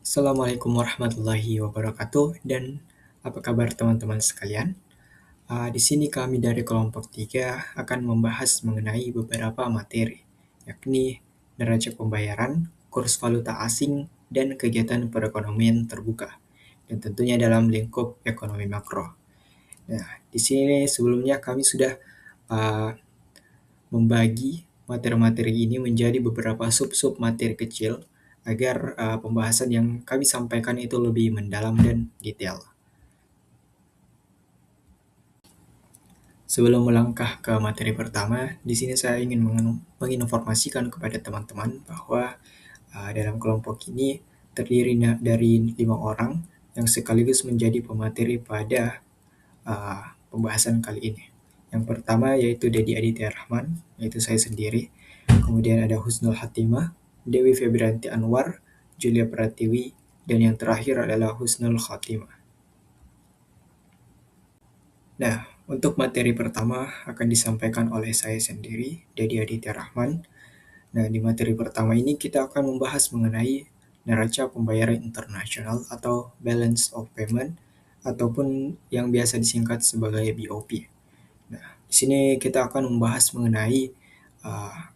Assalamualaikum warahmatullahi wabarakatuh dan apa kabar teman-teman sekalian? Di sini kami dari kelompok 3 akan membahas mengenai beberapa materi, yakni neraca pembayaran, kurs valuta asing, dan kegiatan perekonomian terbuka, dan tentunya dalam lingkup ekonomi makro. Nah, di sini sebelumnya kami sudah uh, membagi materi-materi ini menjadi beberapa sub-sub materi kecil agar pembahasan yang kami sampaikan itu lebih mendalam dan detail. Sebelum melangkah ke materi pertama, di sini saya ingin menginformasikan kepada teman-teman bahwa dalam kelompok ini terdiri dari 5 orang yang sekaligus menjadi pemateri pada pembahasan kali ini. Yang pertama yaitu Dedi Aditya Rahman, yaitu saya sendiri. Kemudian ada Husnul Hatimah, Dewi Febrianti Anwar, Julia Pratiwi, dan yang terakhir adalah Husnul Khatimah. Nah, untuk materi pertama akan disampaikan oleh saya sendiri, Dedi Aditya Rahman. Nah, di materi pertama ini kita akan membahas mengenai neraca pembayaran internasional atau Balance of Payment ataupun yang biasa disingkat sebagai BOP. Nah, di sini kita akan membahas mengenai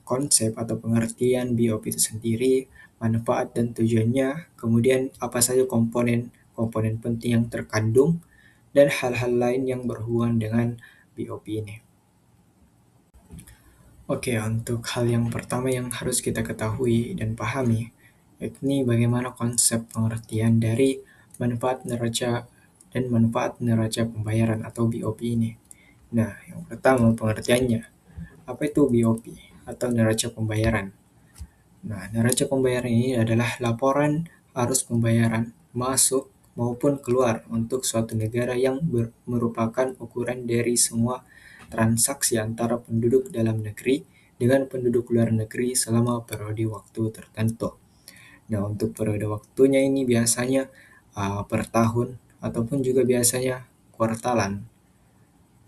konsep atau pengertian BOP itu sendiri, manfaat dan tujuannya, kemudian apa saja komponen penting yang terkandung, dan hal-hal lain yang berhubungan dengan BOP ini. Oke, untuk hal yang pertama yang harus kita ketahui dan pahami, yakni bagaimana konsep pengertian dari manfaat neraca dan manfaat neraca pembayaran atau BOP ini. Nah, yang pertama pengertiannya. Apa itu BOP atau neraca pembayaran? Nah, neraca pembayaran ini adalah laporan arus pembayaran masuk maupun keluar untuk suatu negara yang merupakan ukuran dari semua transaksi antara penduduk dalam negeri dengan penduduk luar negeri selama periode waktu tertentu. Nah, untuk periode waktunya ini biasanya per tahun ataupun juga biasanya kuartalan.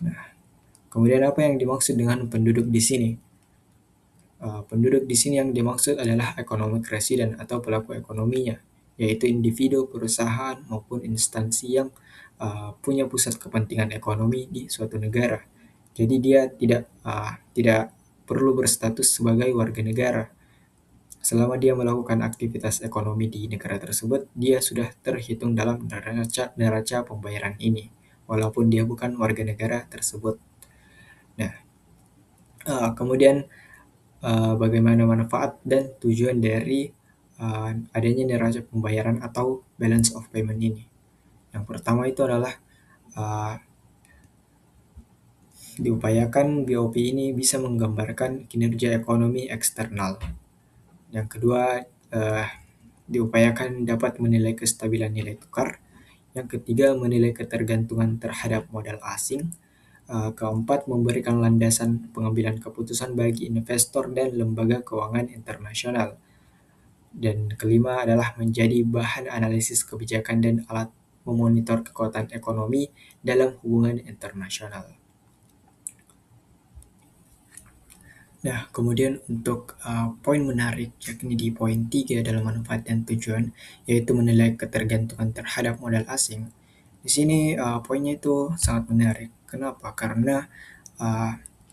Nah, kemudian apa yang dimaksud dengan penduduk di sini? Penduduk di sini yang dimaksud adalah economic resident atau pelaku ekonominya, yaitu individu, perusahaan, maupun instansi yang punya pusat kepentingan ekonomi di suatu negara. Jadi dia tidak perlu berstatus sebagai warga negara. Selama dia melakukan aktivitas ekonomi di negara tersebut, dia sudah terhitung dalam neraca pembayaran ini, walaupun dia bukan warga negara tersebut. Nah, kemudian bagaimana manfaat dan tujuan dari adanya neraca pembayaran atau balance of payment ini. Yang pertama itu adalah diupayakan BOP ini bisa menggambarkan kinerja ekonomi eksternal. Yang kedua, diupayakan dapat menilai kestabilan nilai tukar. Yang ketiga, menilai ketergantungan terhadap modal asing. Keempat, memberikan landasan pengambilan keputusan bagi investor dan lembaga keuangan internasional. Dan kelima adalah menjadi bahan analisis kebijakan dan alat memonitor kekuatan ekonomi dalam hubungan internasional. Nah, kemudian untuk poin menarik yakni di poin 3 dalam manfaat dan tujuan, yaitu menilai ketergantungan terhadap modal asing. Di sini poinnya itu sangat menarik. Kenapa? Karena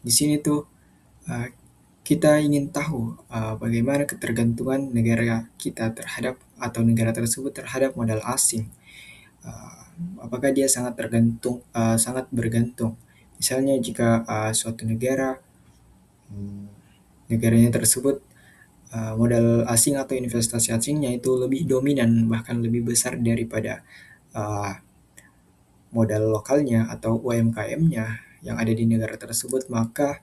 di sini tuh kita ingin tahu bagaimana ketergantungan negara kita terhadap atau negara tersebut terhadap modal asing. Apakah dia sangat bergantung? Misalnya jika suatu negaranya tersebut modal asing atau investasi asingnya itu lebih dominan bahkan lebih besar daripada modal lokalnya atau UMKM-nya yang ada di negara tersebut, maka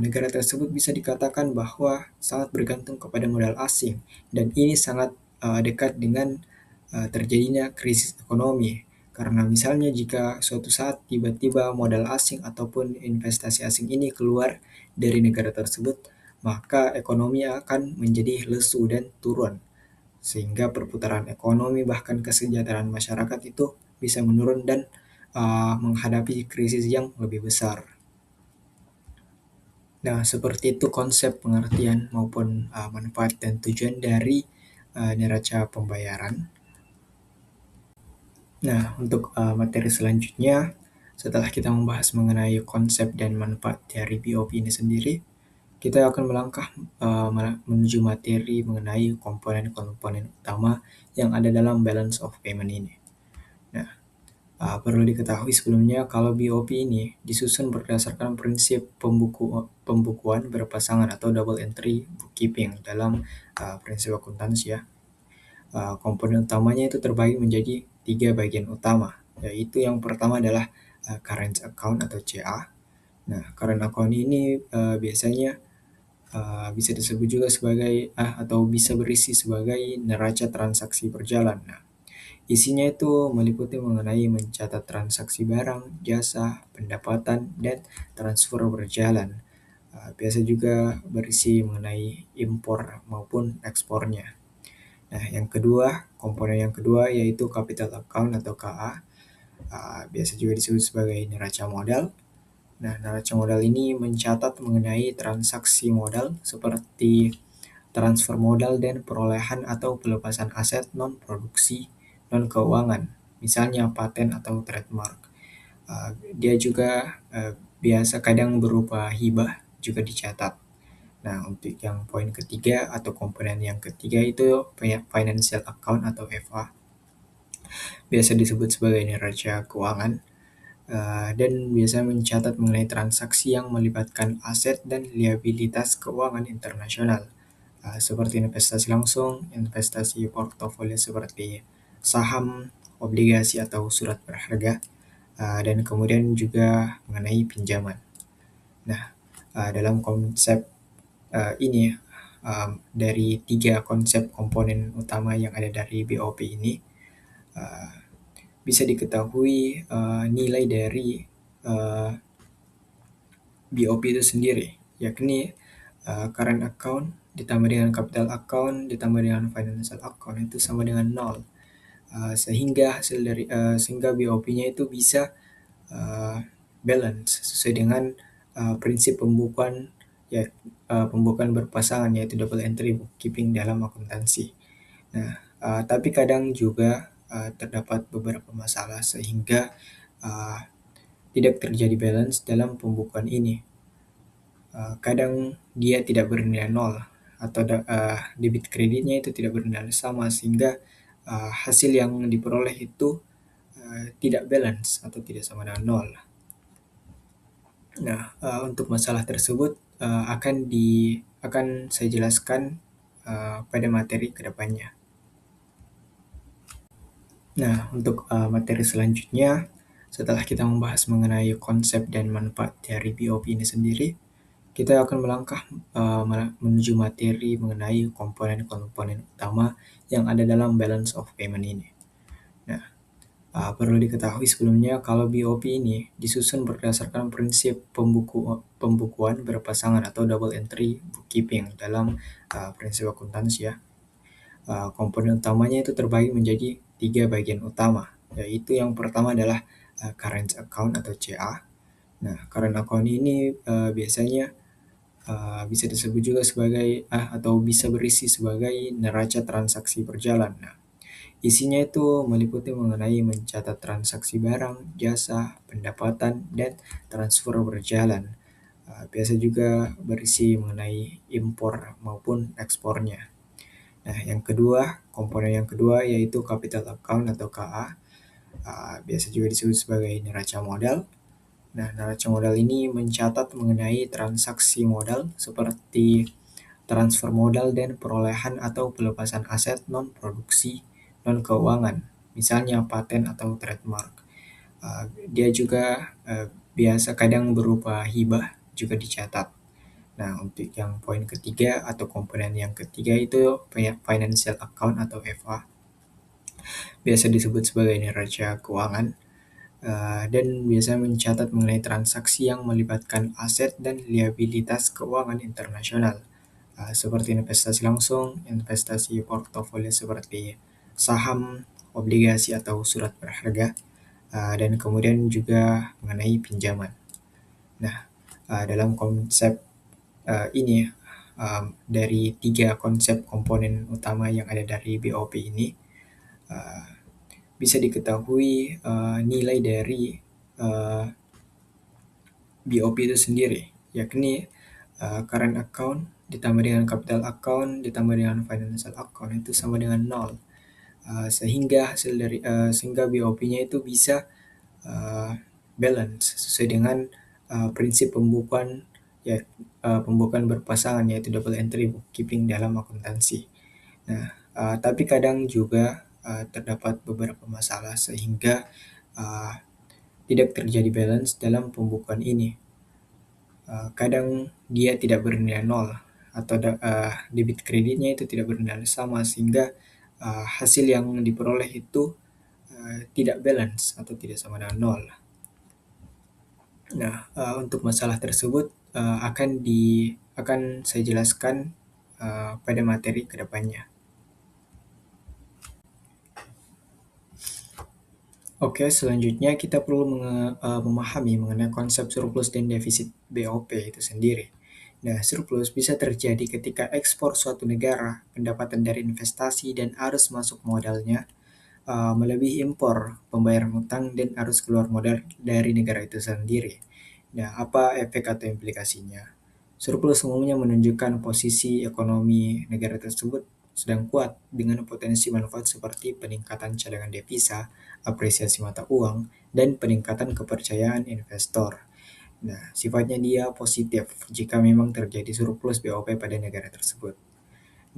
negara tersebut bisa dikatakan bahwa sangat bergantung kepada modal asing dan ini sangat dekat dengan terjadinya krisis ekonomi. Karena misalnya jika suatu saat tiba-tiba modal asing ataupun investasi asing ini keluar dari negara tersebut, maka ekonomi akan menjadi lesu dan turun. Sehingga perputaran ekonomi bahkan kesejahteraan masyarakat itu bisa menurun dan menghadapi krisis yang lebih besar. Nah, seperti itu konsep pengertian maupun manfaat dan tujuan dari neraca pembayaran. Nah, untuk materi selanjutnya, setelah kita membahas mengenai konsep dan manfaat dari BOP ini sendiri, kita akan melangkah menuju materi mengenai komponen-komponen utama yang ada dalam balance of payment ini. Nah, perlu diketahui sebelumnya kalau BOP ini disusun berdasarkan prinsip pembukuan berpasangan atau double entry bookkeeping dalam prinsip akuntansi ya. Komponen utamanya itu terbagi menjadi 3 bagian utama, yaitu yang pertama adalah current account atau CA. Nah, current account ini biasanya bisa disebut juga sebagai atau bisa berisi sebagai neraca transaksi berjalan. Nah, isinya itu meliputi mengenai mencatat transaksi barang, jasa, pendapatan, dan transfer berjalan. Biasa juga berisi mengenai impor maupun ekspornya. Nah, komponen yang kedua yaitu capital account atau KA, biasa juga disebut sebagai neraca modal. Nah, neraca modal ini mencatat mengenai transaksi modal seperti transfer modal dan perolehan atau pelepasan aset non-produksi, non-keuangan, misalnya paten atau trademark. Dia juga biasa kadang berupa hibah juga dicatat. Nah, untuk yang poin ketiga atau komponen yang ketiga itu financial account atau FA, biasa disebut sebagai neraca keuangan, dan biasa mencatat mengenai transaksi yang melibatkan aset dan liabilitas keuangan internasional, seperti investasi langsung, investasi portofolio seperti saham, obligasi atau surat berharga, dan kemudian juga mengenai pinjaman. Nah, dalam konsep ini dari 3 konsep komponen utama yang ada dari BOP ini, uh, bisa diketahui nilai dari uh, BOP itu sendiri, yakni current account ditambah dengan capital account ditambah dengan financial account itu sama dengan 0. Sehingga BOP-nya itu bisa balance sesuai dengan prinsip pembukuan ya pembukuan berpasangan yaitu double entry bookkeeping dalam akuntansi. Nah, tapi kadang juga terdapat beberapa masalah sehingga uh, tidak terjadi balance dalam pembukuan ini. Kadang dia tidak bernilai nol atau debit kreditnya itu tidak bernilai sama sehingga hasil yang diperoleh itu tidak balance atau tidak sama dengan nol. Nah, untuk masalah tersebut akan saya jelaskan pada materi kedepannya. Nah, untuk materi selanjutnya, setelah kita membahas mengenai konsep dan manfaat dari BOP ini sendiri, kita akan melangkah menuju materi mengenai komponen-komponen utama yang ada dalam balance of payment ini. Nah, perlu diketahui sebelumnya kalau BOP ini disusun berdasarkan prinsip pembukuan berpasangan atau double entry bookkeeping dalam prinsip akuntansi ya. Komponen utamanya itu terbagi menjadi 3 bagian utama, yaitu yang pertama adalah current account atau CA. Nah, current account ini biasanya bisa disebut juga sebagai atau bisa berisi sebagai neraca transaksi berjalan. Nah, isinya itu meliputi mengenai mencatat transaksi barang, jasa, pendapatan, dan transfer berjalan. Biasa juga berisi mengenai impor maupun ekspornya. Nah, komponen yang kedua yaitu capital account atau KA, biasa juga disebut sebagai neraca modal. Nah, neraca modal ini mencatat mengenai transaksi modal seperti transfer modal dan perolehan atau pelepasan aset non-produksi, non-keuangan, misalnya paten atau trademark. Dia juga biasa kadang berupa hibah juga dicatat. Nah, untuk yang poin ketiga atau komponen yang ketiga itu financial account atau FA, biasa disebut sebagai neraca keuangan, dan biasa mencatat mengenai transaksi yang melibatkan aset dan liabilitas keuangan internasional, seperti investasi langsung, investasi portofolio seperti saham, obligasi atau surat berharga, dan kemudian juga mengenai pinjaman. Nah, dalam konsep ini dari 3 konsep komponen utama yang ada dari BOP ini, bisa diketahui nilai dari uh, BOP itu sendiri, yakni current account ditambah dengan capital account ditambah dengan financial account itu sama dengan nol. Sehingga BOP-nya itu bisa balance sesuai dengan prinsip pembukuan, ya, pembukuan berpasangan, yaitu double entry bookkeeping dalam akuntansi. Nah, tapi kadang juga terdapat beberapa masalah sehingga uh, tidak terjadi balance dalam pembukuan ini. Kadang dia tidak bernilai nol atau debit kreditnya itu tidak bernilai sama, sehingga hasil yang diperoleh itu tidak balance atau tidak sama dengan nol. Nah, untuk masalah tersebut akan saya jelaskan pada materi kedepannya. Oke, selanjutnya kita perlu memahami mengenai konsep surplus dan defisit BOP itu sendiri. Nah, surplus bisa terjadi ketika ekspor suatu negara, pendapatan dari investasi dan arus masuk modalnya melebihi impor, pembayaran utang, dan arus keluar modal dari negara itu sendiri. Nah, apa efek atau implikasinya? Surplus umumnya menunjukkan posisi ekonomi negara tersebut sedang kuat dengan potensi manfaat seperti peningkatan cadangan devisa, apresiasi mata uang, dan peningkatan kepercayaan investor. Nah, sifatnya dia positif jika memang terjadi surplus BOP pada negara tersebut.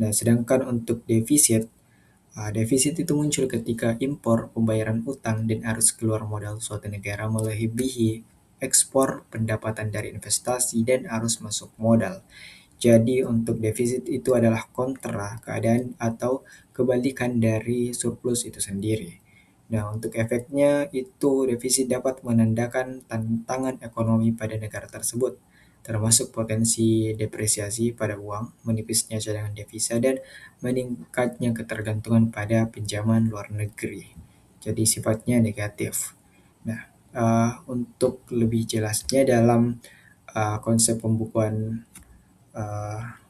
Nah, sedangkan untuk defisit itu muncul ketika impor, pembayaran utang, dan arus keluar modal suatu negara melebihi ekspor, pendapatan dari investasi, dan arus masuk modal. Jadi untuk defisit itu adalah kontra keadaan atau kebalikan dari surplus itu sendiri. Nah, untuk efeknya itu defisit dapat menandakan tantangan ekonomi pada negara tersebut, termasuk potensi depresiasi pada uang, menipisnya cadangan devisa, dan meningkatnya ketergantungan pada pinjaman luar negeri. Jadi sifatnya negatif. Nah, untuk lebih jelasnya dalam konsep pembukuan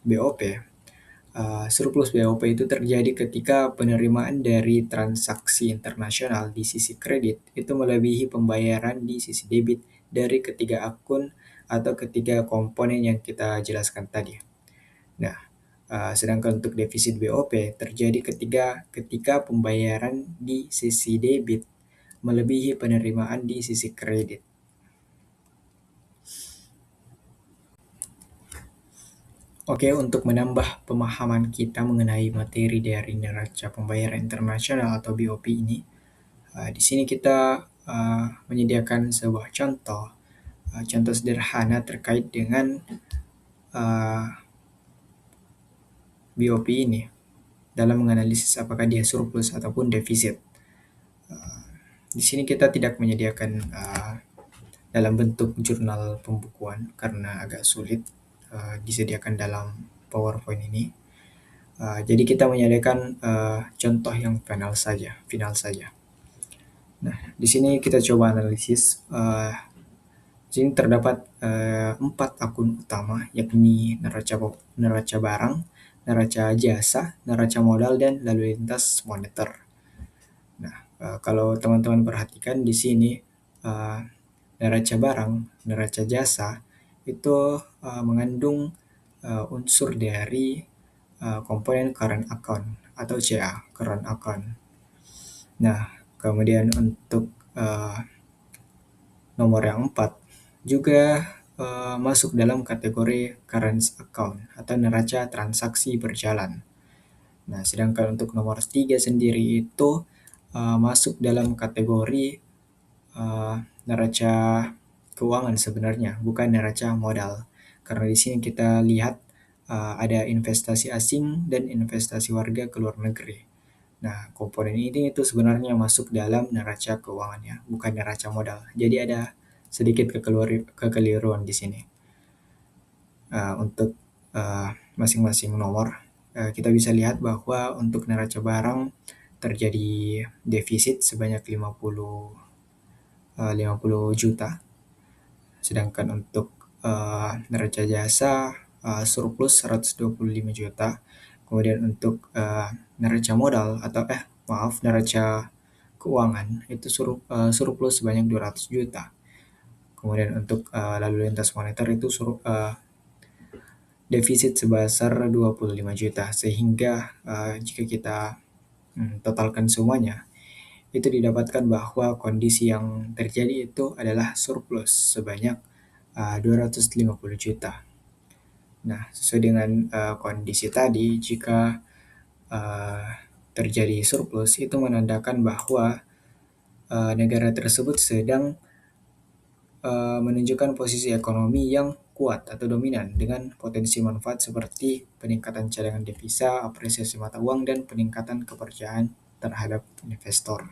BOP, surplus BOP itu terjadi ketika penerimaan dari transaksi internasional di sisi kredit itu melebihi pembayaran di sisi debit dari ketiga akun atau ketiga komponen yang kita jelaskan tadi. Nah, sedangkan untuk defisit BOP terjadi ketika pembayaran di sisi debit melebihi penerimaan di sisi kredit. Oke, untuk menambah pemahaman kita mengenai materi dari neraca pembayaran internasional atau BOP ini, di sini kita menyediakan sebuah contoh sederhana terkait dengan BOP ini dalam menganalisis apakah dia surplus ataupun defisit. Di sini kita tidak menyediakan dalam bentuk jurnal pembukuan karena agak sulit disediakan dalam PowerPoint ini. Jadi kita menyediakan contoh yang final saja. Nah, di sini kita coba analisis. Di sini terdapat 4 akun utama, yakni neraca barang, neraca jasa, neraca modal, dan lalu lintas moneter. Nah, kalau teman-teman perhatikan di sini neraca barang, neraca jasa itu mengandung unsur dari komponen current account atau CA, current account. Nah, kemudian untuk nomor yang 4 juga masuk dalam kategori current account atau neraca transaksi berjalan. Nah, sedangkan untuk nomor 3 sendiri itu masuk dalam kategori neraca keuangan sebenarnya, bukan neraca modal. Karena di sini kita lihat ada investasi asing dan investasi warga ke luar negeri. Nah, komponen ini itu sebenarnya masuk dalam neraca keuangannya, bukan neraca modal. Jadi ada sedikit kekeliruan di sini. Untuk masing-masing nomor, kita bisa lihat bahwa untuk neraca barang terjadi defisit sebanyak 50 juta. Sedangkan untuk neraca jasa surplus 125 juta. Kemudian untuk neraca modal neraca keuangan itu surplus sebanyak 200 juta. Kemudian untuk lalu lintas moneter itu defisit sebesar 25 juta. Sehingga jika kita totalkan semuanya, itu didapatkan bahwa kondisi yang terjadi itu adalah surplus sebanyak 250 juta. Nah, sesuai dengan kondisi tadi, jika uh, terjadi surplus, itu menandakan bahwa negara tersebut sedang menunjukkan posisi ekonomi yang kuat atau dominan dengan potensi manfaat seperti peningkatan cadangan devisa, apresiasi mata uang, dan peningkatan kepercayaan terhadap investor.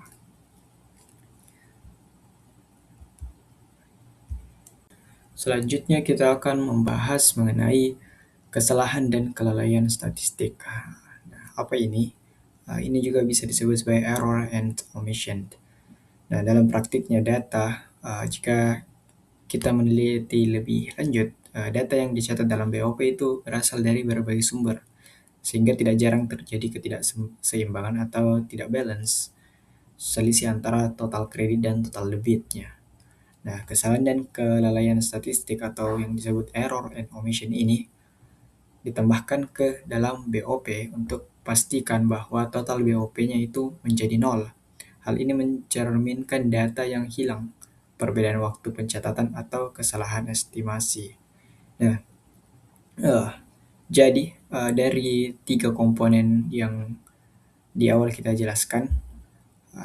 Selanjutnya kita akan membahas mengenai kesalahan dan kelalaian statistik. Nah, apa ini? Ini juga bisa disebut sebagai error and omission. Nah, dalam praktiknya data, jika kita meneliti lebih lanjut, data yang dicatat dalam BOP itu berasal dari berbagai sumber, sehingga tidak jarang terjadi ketidakseimbangan atau tidak balance, selisih antara total kredit dan total debitnya. Nah, kesalahan dan kelalaian statistik atau yang disebut error and omission ini ditambahkan ke dalam BOP untuk pastikan bahwa total BOP-nya itu menjadi nol. Hal ini mencerminkan data yang hilang, perbedaan waktu pencatatan atau kesalahan estimasi. Nah, eh, jadi dari tiga komponen yang di awal kita jelaskan,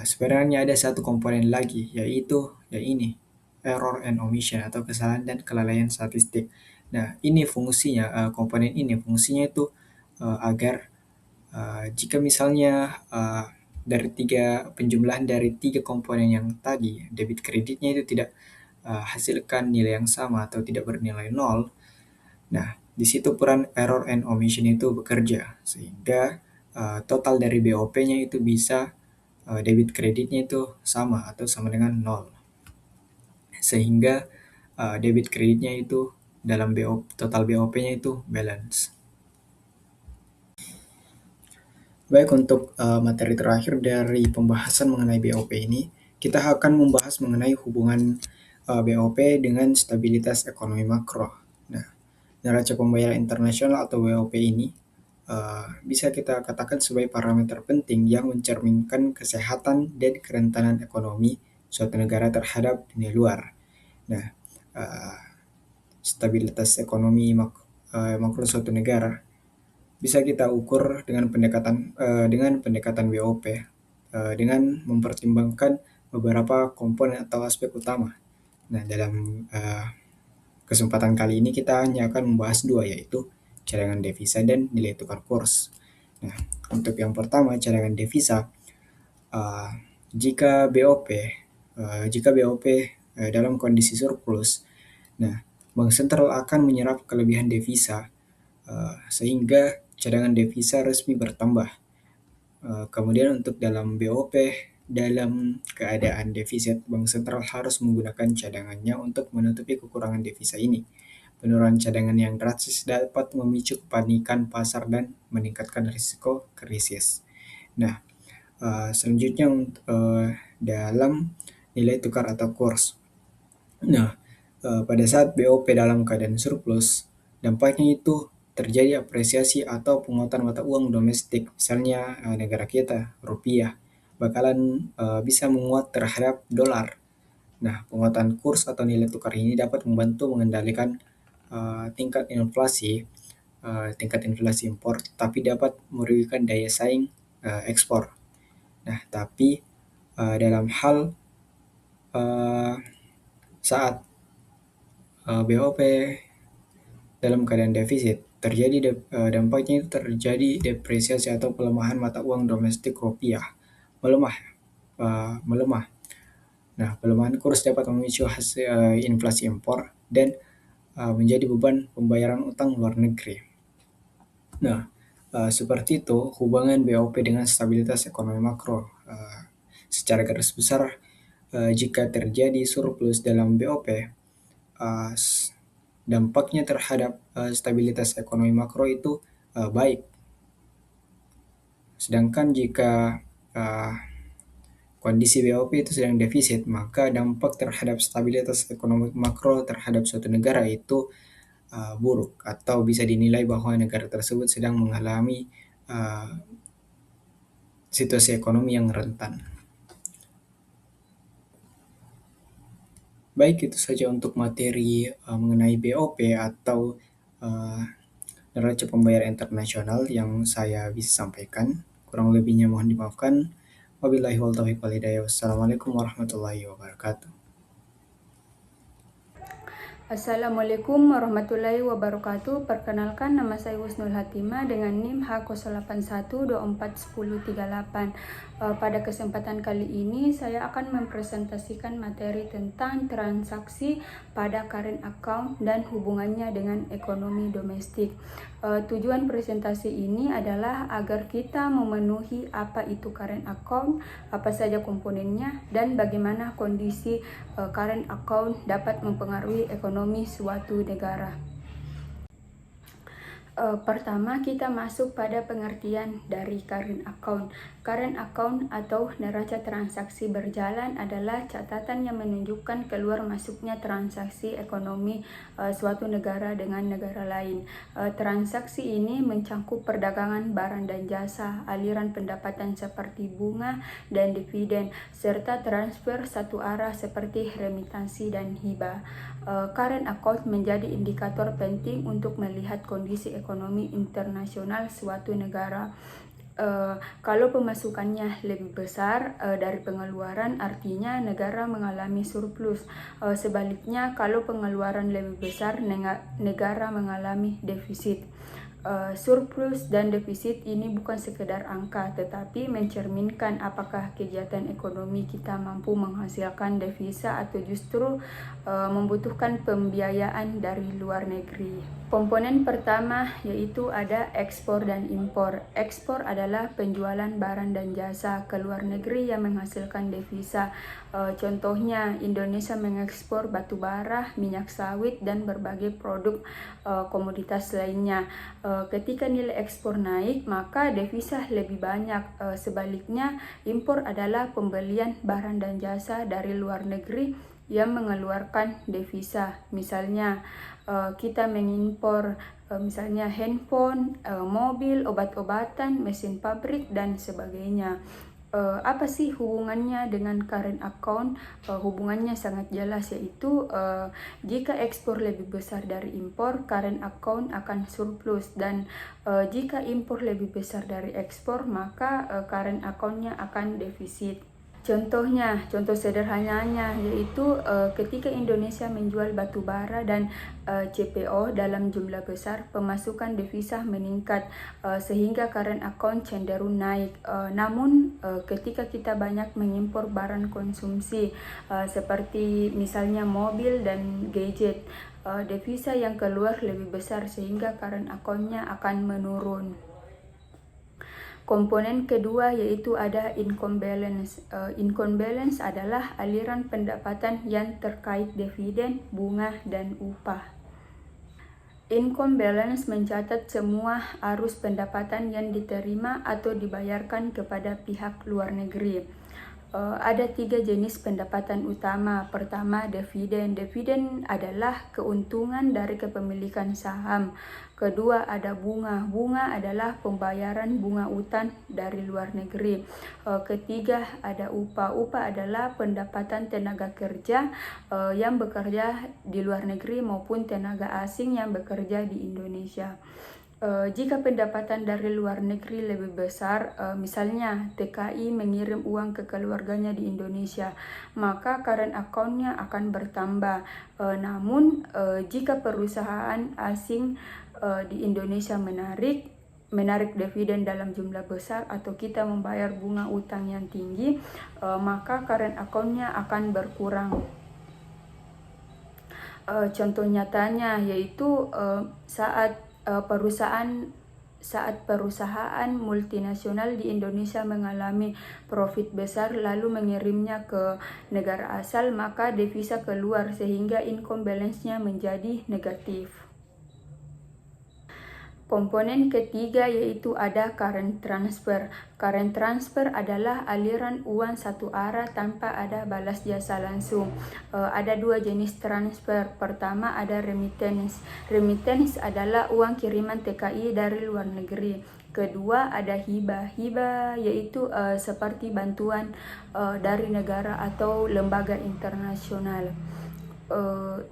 sebenarnya ada satu komponen lagi, yaitu ini, error and omission atau kesalahan dan kelalaian statistik. Nah, ini fungsinya, komponen ini fungsinya itu agar jika misalnya dari penjumlahan dari tiga komponen yang tadi, debit kreditnya itu tidak hasilkan nilai yang sama atau tidak bernilai nol, nah di situ peran error and omission itu bekerja sehingga total dari BOP-nya itu bisa debit kreditnya itu sama atau sama dengan nol. Sehingga debit kreditnya itu dalam total BOP-nya itu balance. Baik, untuk materi terakhir dari pembahasan mengenai BOP ini, kita akan membahas mengenai hubungan BOP dengan stabilitas ekonomi makro. Nah, neraca pembayaran internasional atau BOP ini bisa kita katakan sebagai parameter penting yang mencerminkan kesehatan dan kerentanan ekonomi suatu negara terhadap dunia luar. Nah, uh, stabilitas ekonomi makro suatu negara bisa kita ukur dengan pendekatan BOP dengan mempertimbangkan beberapa komponen atau aspek utama. Nah, dalam kesempatan kali ini kita hanya akan membahas dua, yaitu cadangan devisa dan nilai tukar kurs. Nah, untuk yang pertama, cadangan devisa, uh, jika BOP dalam kondisi surplus, nah bank sentral akan menyerap kelebihan devisa sehingga cadangan devisa resmi bertambah. Kemudian untuk dalam BOP, dalam keadaan defisit, bank sentral harus menggunakan cadangannya untuk menutupi kekurangan devisa ini. Penurunan cadangan yang drastis dapat memicu kepanikan pasar dan meningkatkan risiko krisis. Nah, selanjutnya dalam nilai tukar atau kurs. Nah, pada saat BOP dalam keadaan surplus, dampaknya itu terjadi apresiasi atau penguatan mata uang domestik, misalnya negara kita, rupiah, bakalan bisa menguat terhadap dolar. Nah, penguatan kurs atau nilai tukar ini dapat membantu mengendalikan tingkat inflasi impor, tapi dapat merugikan daya saing ekspor. Nah, tapi dalam hal saat BOP dalam keadaan defisit, dampaknya itu terjadi depresiasi atau pelemahan mata uang domestik rupiah melemah. Nah, pelemahan kurs dapat memicu inflasi impor dan menjadi beban pembayaran utang luar negeri. Nah, seperti itu hubungan BOP dengan stabilitas ekonomi makro. Secara garis besar, jika terjadi surplus dalam BOP, dampaknya terhadap stabilitas ekonomi makro itu baik. Sedangkan jika kondisi BOP itu sedang defisit, maka dampak terhadap stabilitas ekonomi makro terhadap suatu negara itu buruk, atau bisa dinilai bahwa negara tersebut sedang mengalami uh, situasi ekonomi yang rentan. Baik, itu saja untuk materi mengenai BOP atau uh, neraca pembayaran internasional yang saya bisa sampaikan. Kurang lebihnya mohon dimaafkan. Wabillahi wal taufiq wal hidayah. Wassalamualaikum warahmatullahi wabarakatuh. Assalamualaikum warahmatullahi wabarakatuh. Perkenalkan, nama saya Husnul Hatimah dengan NIM H0812411038. Pada kesempatan kali ini saya akan mempresentasikan materi tentang transaksi pada current account dan hubungannya dengan ekonomi domestik. Tujuan presentasi ini adalah agar kita memenuhi apa itu current account, apa saja komponennya, dan bagaimana kondisi current account dapat mempengaruhi ekonomi suatu negara. Pertama, kita masuk pada pengertian dari current account. Current account atau neraca transaksi berjalan adalah catatan yang menunjukkan keluar masuknya transaksi ekonomi suatu negara dengan negara lain. Transaksi ini mencakup perdagangan barang dan jasa, aliran pendapatan seperti bunga dan dividen, serta transfer satu arah seperti remitansi dan hibah. Current account menjadi indikator penting untuk melihat kondisi ekonomi internasional suatu negara. Kalau pemasukannya lebih besar dari pengeluaran, artinya negara mengalami surplus. Sebaliknya, kalau pengeluaran lebih besar, negara mengalami defisit. Surplus dan defisit ini bukan sekedar angka, tetapi mencerminkan apakah kegiatan ekonomi kita mampu menghasilkan devisa atau justru membutuhkan pembiayaan dari luar negeri. Komponen pertama yaitu ada ekspor dan impor. Ekspor adalah penjualan barang dan jasa ke luar negeri yang menghasilkan devisa. Contohnya, Indonesia mengekspor batu bara, minyak sawit, dan berbagai produk komoditas lainnya. Ketika nilai ekspor naik, maka devisa lebih banyak. Sebaliknya, impor adalah pembelian barang dan jasa dari luar negeri yang mengeluarkan devisa. Misalnya, kita mengimpor misalnya handphone, mobil, obat-obatan, mesin pabrik, dan sebagainya. Apa sih hubungannya dengan current account? Hubungannya sangat jelas, yaitu jika ekspor lebih besar dari impor, current account akan surplus, dan jika impor lebih besar dari ekspor, maka current account-nya akan defisit. Contohnya, contoh sederhananya yaitu ketika Indonesia menjual batu bara dan CPO dalam jumlah besar, pemasukan devisa meningkat sehingga current account cenderung naik. Namun ketika kita banyak mengimpor barang konsumsi seperti misalnya mobil dan gadget, devisa yang keluar lebih besar sehingga current account-nya akan menurun. Komponen kedua yaitu ada income balance. Income balance adalah aliran pendapatan yang terkait dividen, bunga, dan upah. Income balance mencatat semua arus pendapatan yang diterima atau dibayarkan kepada pihak luar negeri. Ada 3 jenis pendapatan utama. Pertama, dividen. Dividen adalah keuntungan dari kepemilikan saham. Kedua, ada bunga. Bunga adalah pembayaran bunga utang dari luar negeri. Ketiga, ada upah. Upah adalah pendapatan tenaga kerja yang bekerja di luar negeri maupun tenaga asing yang bekerja di Indonesia. Jika pendapatan dari luar negeri lebih besar, misalnya TKI mengirim uang ke keluarganya di Indonesia, maka current account-nya akan bertambah. Namun, jika perusahaan asing di Indonesia menarik dividen dalam jumlah besar atau kita membayar bunga utang yang tinggi, maka current account-nya akan berkurang. Contoh nyatanya yaitu saat perusahaan multinasional di Indonesia mengalami profit besar lalu mengirimnya ke negara asal, maka devisa keluar sehingga income balance-nya menjadi negatif. Komponen ketiga yaitu ada current transfer. Current transfer adalah aliran uang satu arah tanpa ada balas jasa langsung. Ada dua jenis transfer. Pertama ada remittance. Remittance adalah uang kiriman TKI dari luar negeri. Kedua ada hibah. Hibah yaitu seperti bantuan dari negara atau lembaga internasional.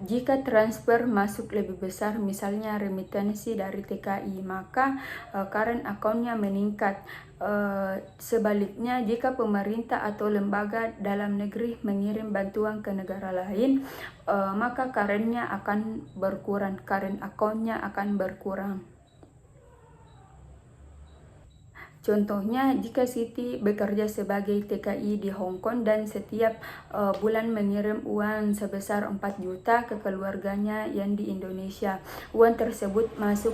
Jika transfer masuk lebih besar, misalnya remitansi dari TKI, maka current account-nya meningkat. Sebaliknya, jika pemerintah atau lembaga dalam negeri mengirim bantuan ke negara lain, maka current-nya akan berkurang, current account-nya akan berkurang. Contohnya, jika Siti bekerja sebagai TKI di Hong Kong dan setiap bulan mengirim uang sebesar 4 juta ke keluarganya yang di Indonesia, uang tersebut masuk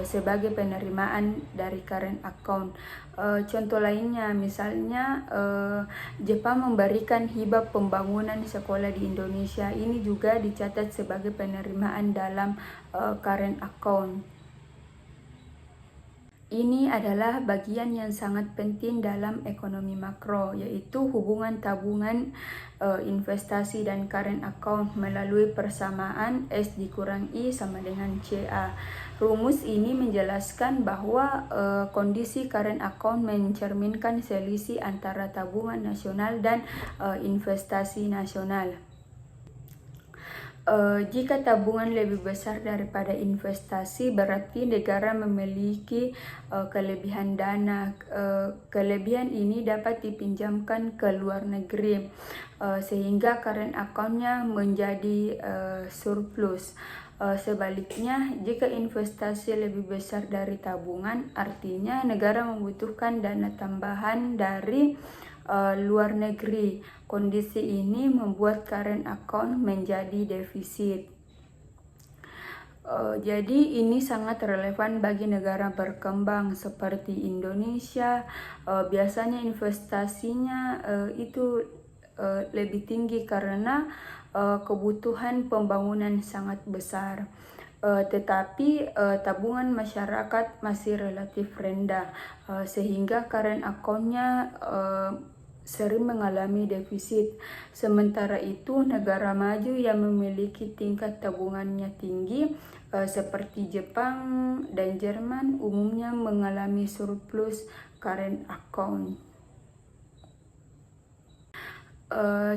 sebagai penerimaan dari current account. Contoh lainnya, misalnya Jepang memberikan hibah pembangunan sekolah di Indonesia. Ini juga dicatat sebagai penerimaan dalam current account. Ini adalah bagian yang sangat penting dalam ekonomi makro, yaitu hubungan tabungan, investasi dan current account melalui persamaan S dikurang I sama dengan CA. Rumus ini menjelaskan bahwa kondisi current account mencerminkan selisih antara tabungan nasional dan investasi nasional. Jika tabungan lebih besar daripada investasi, berarti negara memiliki kelebihan dana. Kelebihan ini dapat dipinjamkan ke luar negeri, sehingga current account-nya menjadi surplus. Sebaliknya, jika investasi lebih besar dari tabungan, artinya negara membutuhkan dana tambahan dari luar negeri. Kondisi ini membuat current account menjadi defisit. Jadi ini sangat relevan bagi negara berkembang seperti Indonesia. Biasanya investasinya itu lebih tinggi karena kebutuhan pembangunan sangat besar. Tetapi tabungan masyarakat masih relatif rendah, sehingga current account-nya sering mengalami defisit. Sementara itu, negara maju yang memiliki tingkat tabungannya tinggi seperti Jepang dan Jerman umumnya mengalami surplus current account.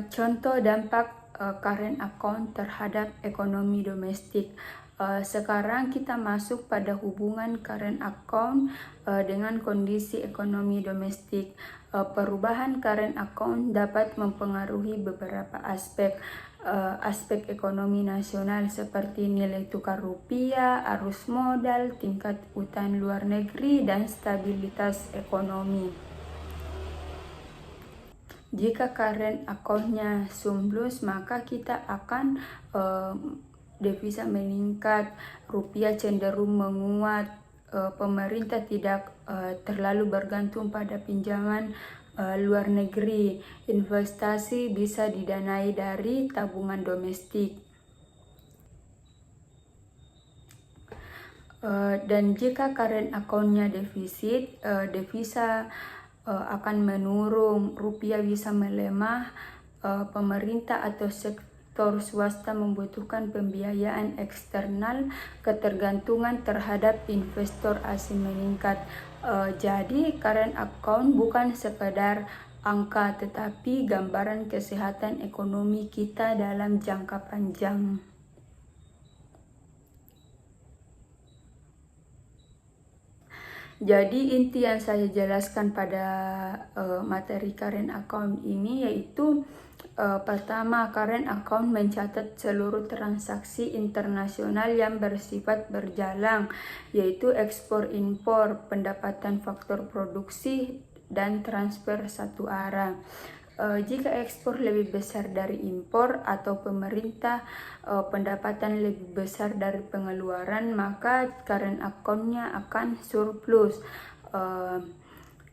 Contoh dampak current account terhadap ekonomi domestik. Sekarang kita masuk pada hubungan current account dengan kondisi ekonomi domestik. Perubahan current account dapat mempengaruhi beberapa aspek ekonomi nasional seperti nilai tukar rupiah, arus modal, tingkat utang luar negeri, dan stabilitas ekonomi. Jika current account-nya surplus, maka kita akan devisa meningkat, rupiah cenderung menguat, pemerintah tidak terlalu bergantung pada pinjaman luar negeri, investasi bisa didanai dari tabungan domestik. Dan jika current account-nya defisit, devisa akan menurun, rupiah bisa melemah, pemerintah atau sektor swasta membutuhkan pembiayaan eksternal, ketergantungan terhadap investor asing meningkat. Jadi current account bukan sekadar angka, tetapi gambaran kesehatan ekonomi kita dalam jangka panjang. Jadi inti yang saya jelaskan pada materi current account ini yaitu pertama, current account mencatat seluruh transaksi internasional yang bersifat berjalan, yaitu ekspor-impor, pendapatan faktor produksi, dan transfer satu arah. Jika ekspor lebih besar dari impor atau pemerintah pendapatan lebih besar dari pengeluaran, maka current account-nya akan surplus.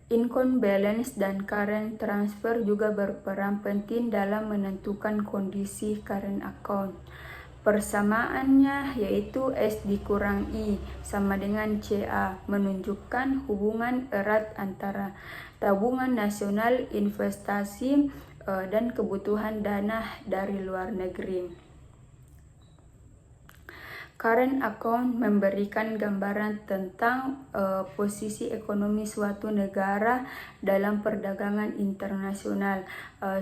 Income balance dan current transfer juga berperan penting dalam menentukan kondisi current account. Persamaannya yaitu S dikurang I sama dengan CA, menunjukkan hubungan erat antara tabungan nasional, investasi, dan kebutuhan dana dari luar negeri. Current account memberikan gambaran tentang posisi ekonomi suatu negara dalam perdagangan internasional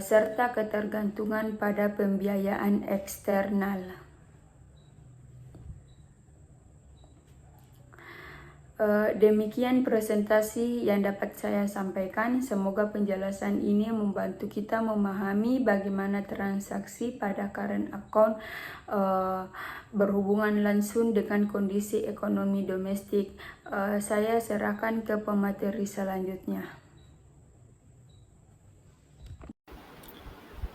serta ketergantungan pada pembiayaan eksternal. Demikian presentasi yang dapat saya sampaikan. Semoga penjelasan ini membantu kita memahami bagaimana transaksi pada current account berhubungan langsung dengan kondisi ekonomi domestik. Saya serahkan ke pemateri selanjutnya.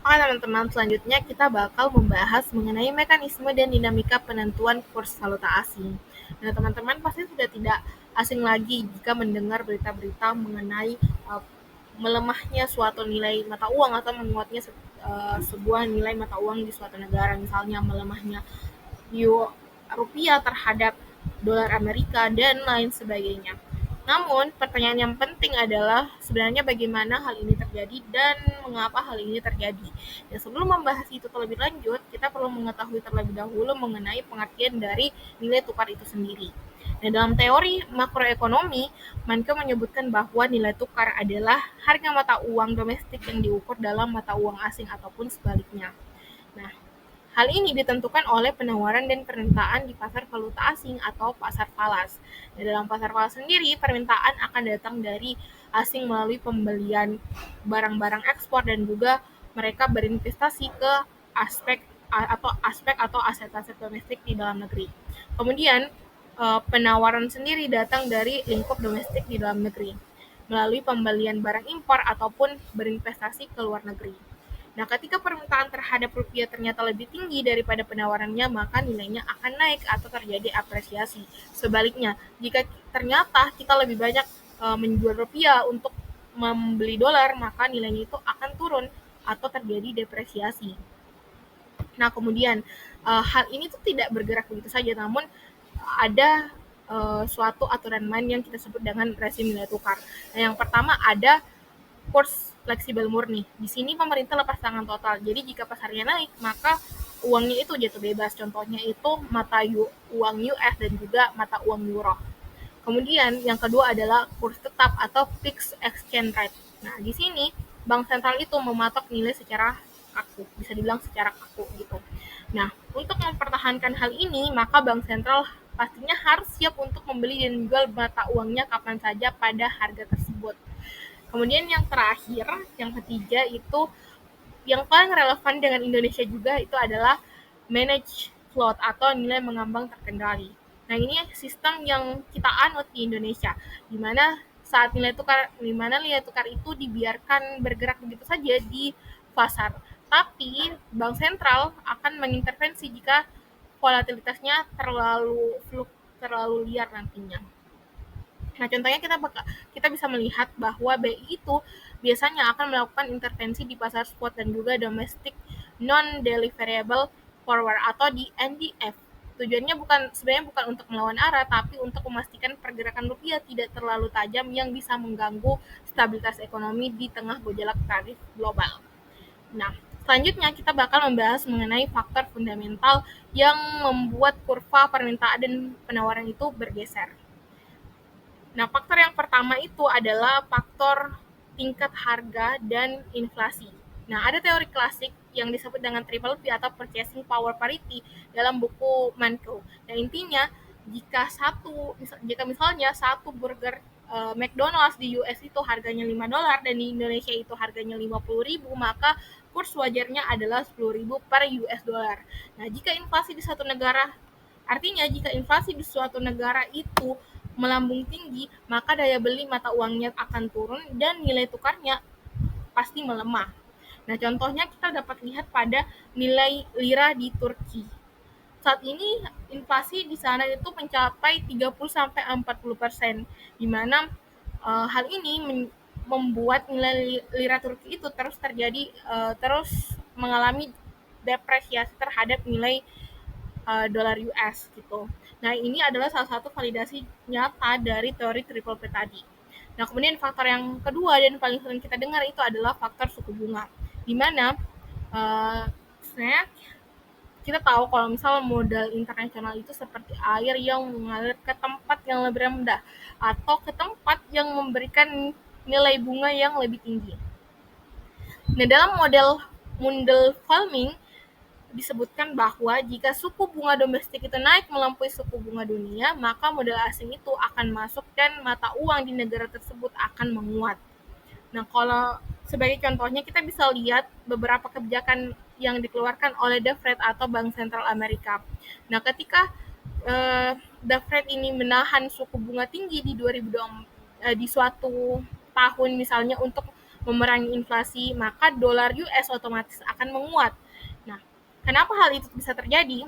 Oke teman-teman, selanjutnya kita bakal membahas mengenai mekanisme dan dinamika penentuan kurs valuta asing. Nah teman-teman pasti sudah tidak asing lagi jika mendengar berita-berita mengenai melemahnya suatu nilai mata uang atau menguatnya sebuah nilai mata uang di suatu negara, misalnya melemahnya rupiah terhadap dolar Amerika dan lain sebagainya. Namun, pertanyaan yang penting adalah sebenarnya bagaimana hal ini terjadi dan mengapa hal ini terjadi. Dan sebelum membahas itu terlebih lanjut, kita perlu mengetahui terlebih dahulu mengenai pengertian dari nilai tukar itu sendiri. Nah, dalam teori makroekonomi, Manke menyebutkan bahwa nilai tukar adalah harga mata uang domestik yang diukur dalam mata uang asing ataupun sebaliknya. Nah, hal ini ditentukan oleh penawaran dan permintaan di pasar valuta asing atau pasar falas. Nah, dalam pasar falas sendiri, permintaan akan datang dari asing melalui pembelian barang-barang ekspor dan juga mereka berinvestasi ke aspek atau aset-aset domestik di dalam negeri. Kemudian, penawaran sendiri datang dari lingkup domestik di dalam negeri melalui pembelian barang impor ataupun berinvestasi ke luar negeri. Nah, ketika permintaan terhadap rupiah ternyata lebih tinggi daripada penawarannya, maka nilainya akan naik atau terjadi apresiasi. Sebaliknya, jika ternyata kita lebih banyak menjual rupiah untuk membeli dolar, maka nilainya itu akan turun atau terjadi depresiasi. Nah, kemudian hal ini tuh tidak bergerak begitu saja, namun ada suatu aturan main yang kita sebut dengan rezim nilai tukar. Nah, yang pertama ada kurs fleksibel murni. Di sini pemerintah lepas tangan total. Jadi jika pasarnya naik, maka uangnya itu jatuh bebas. Contohnya itu uang US dan juga mata uang euro. Kemudian yang kedua adalah kurs tetap atau fixed exchange rate. Nah, di sini bank sentral itu mematok nilai secara kaku, bisa dibilang secara kaku gitu. Nah, untuk mempertahankan hal ini, maka bank sentral pastinya harus siap untuk membeli dan menjual mata uangnya kapan saja pada harga tersebut. Kemudian yang terakhir, yang ketiga itu yang paling relevan dengan Indonesia juga itu adalah manage float atau nilai mengambang terkendali. Nah, ini sistem yang kita anut di Indonesia, di mana di mana nilai tukar itu dibiarkan bergerak begitu saja di pasar. Tapi bank sentral akan mengintervensi jika volatilitasnya terlalu liar nantinya. Nah, contohnya kita bisa melihat bahwa BI itu biasanya akan melakukan intervensi di pasar spot dan juga domestic non-deliverable forward atau di NDF. Tujuannya sebenarnya bukan untuk melawan arah, tapi untuk memastikan pergerakan rupiah tidak terlalu tajam yang bisa mengganggu stabilitas ekonomi di tengah gejolak tarif global. Nah, selanjutnya kita bakal membahas mengenai faktor fundamental yang membuat kurva permintaan dan penawaran itu bergeser. Nah, faktor yang pertama itu adalah faktor tingkat harga dan inflasi. Nah, ada teori klasik yang disebut dengan triple P atau purchasing power parity dalam buku Manco. Dan intinya, jika misalnya satu burger McDonald's di US itu harganya $5 dan di Indonesia itu harganya 50.000, maka kurs wajarnya adalah 10.000 per US dollar. Nah, jika inflasi di suatu negara Artinya, jika inflasi di suatu negara itu melambung tinggi, maka daya beli mata uangnya akan turun dan nilai tukarnya pasti melemah. Nah, contohnya kita dapat lihat pada nilai lira di Turki. Saat ini inflasi di sana itu mencapai 30-40%, di mana hal ini membuat nilai lira Turki itu terus mengalami depresiasi terhadap nilai dolar US gitu. Nah, ini adalah salah satu validasi nyata dari teori triple P tadi. Nah, kemudian faktor yang kedua dan paling sering kita dengar itu adalah faktor suku bunga, di mana sebenarnya kita tahu kalau misal modal internasional itu seperti air yang mengalir ke tempat yang lebih rendah atau ke tempat yang memberikan nilai bunga yang lebih tinggi. Nah, dalam model Mundell-Fleming disebutkan bahwa jika suku bunga domestik itu naik melampaui suku bunga dunia, maka modal asing itu akan masuk dan mata uang di negara tersebut akan menguat. Nah, kalau sebagai contohnya kita bisa lihat beberapa kebijakan yang dikeluarkan oleh The Fed atau Bank Sentral Amerika. Nah, ketika The Fed ini menahan suku bunga tinggi di 2020 di suatu tahun misalnya untuk memerangi inflasi, maka dolar US otomatis akan menguat. Nah, kenapa hal itu bisa terjadi?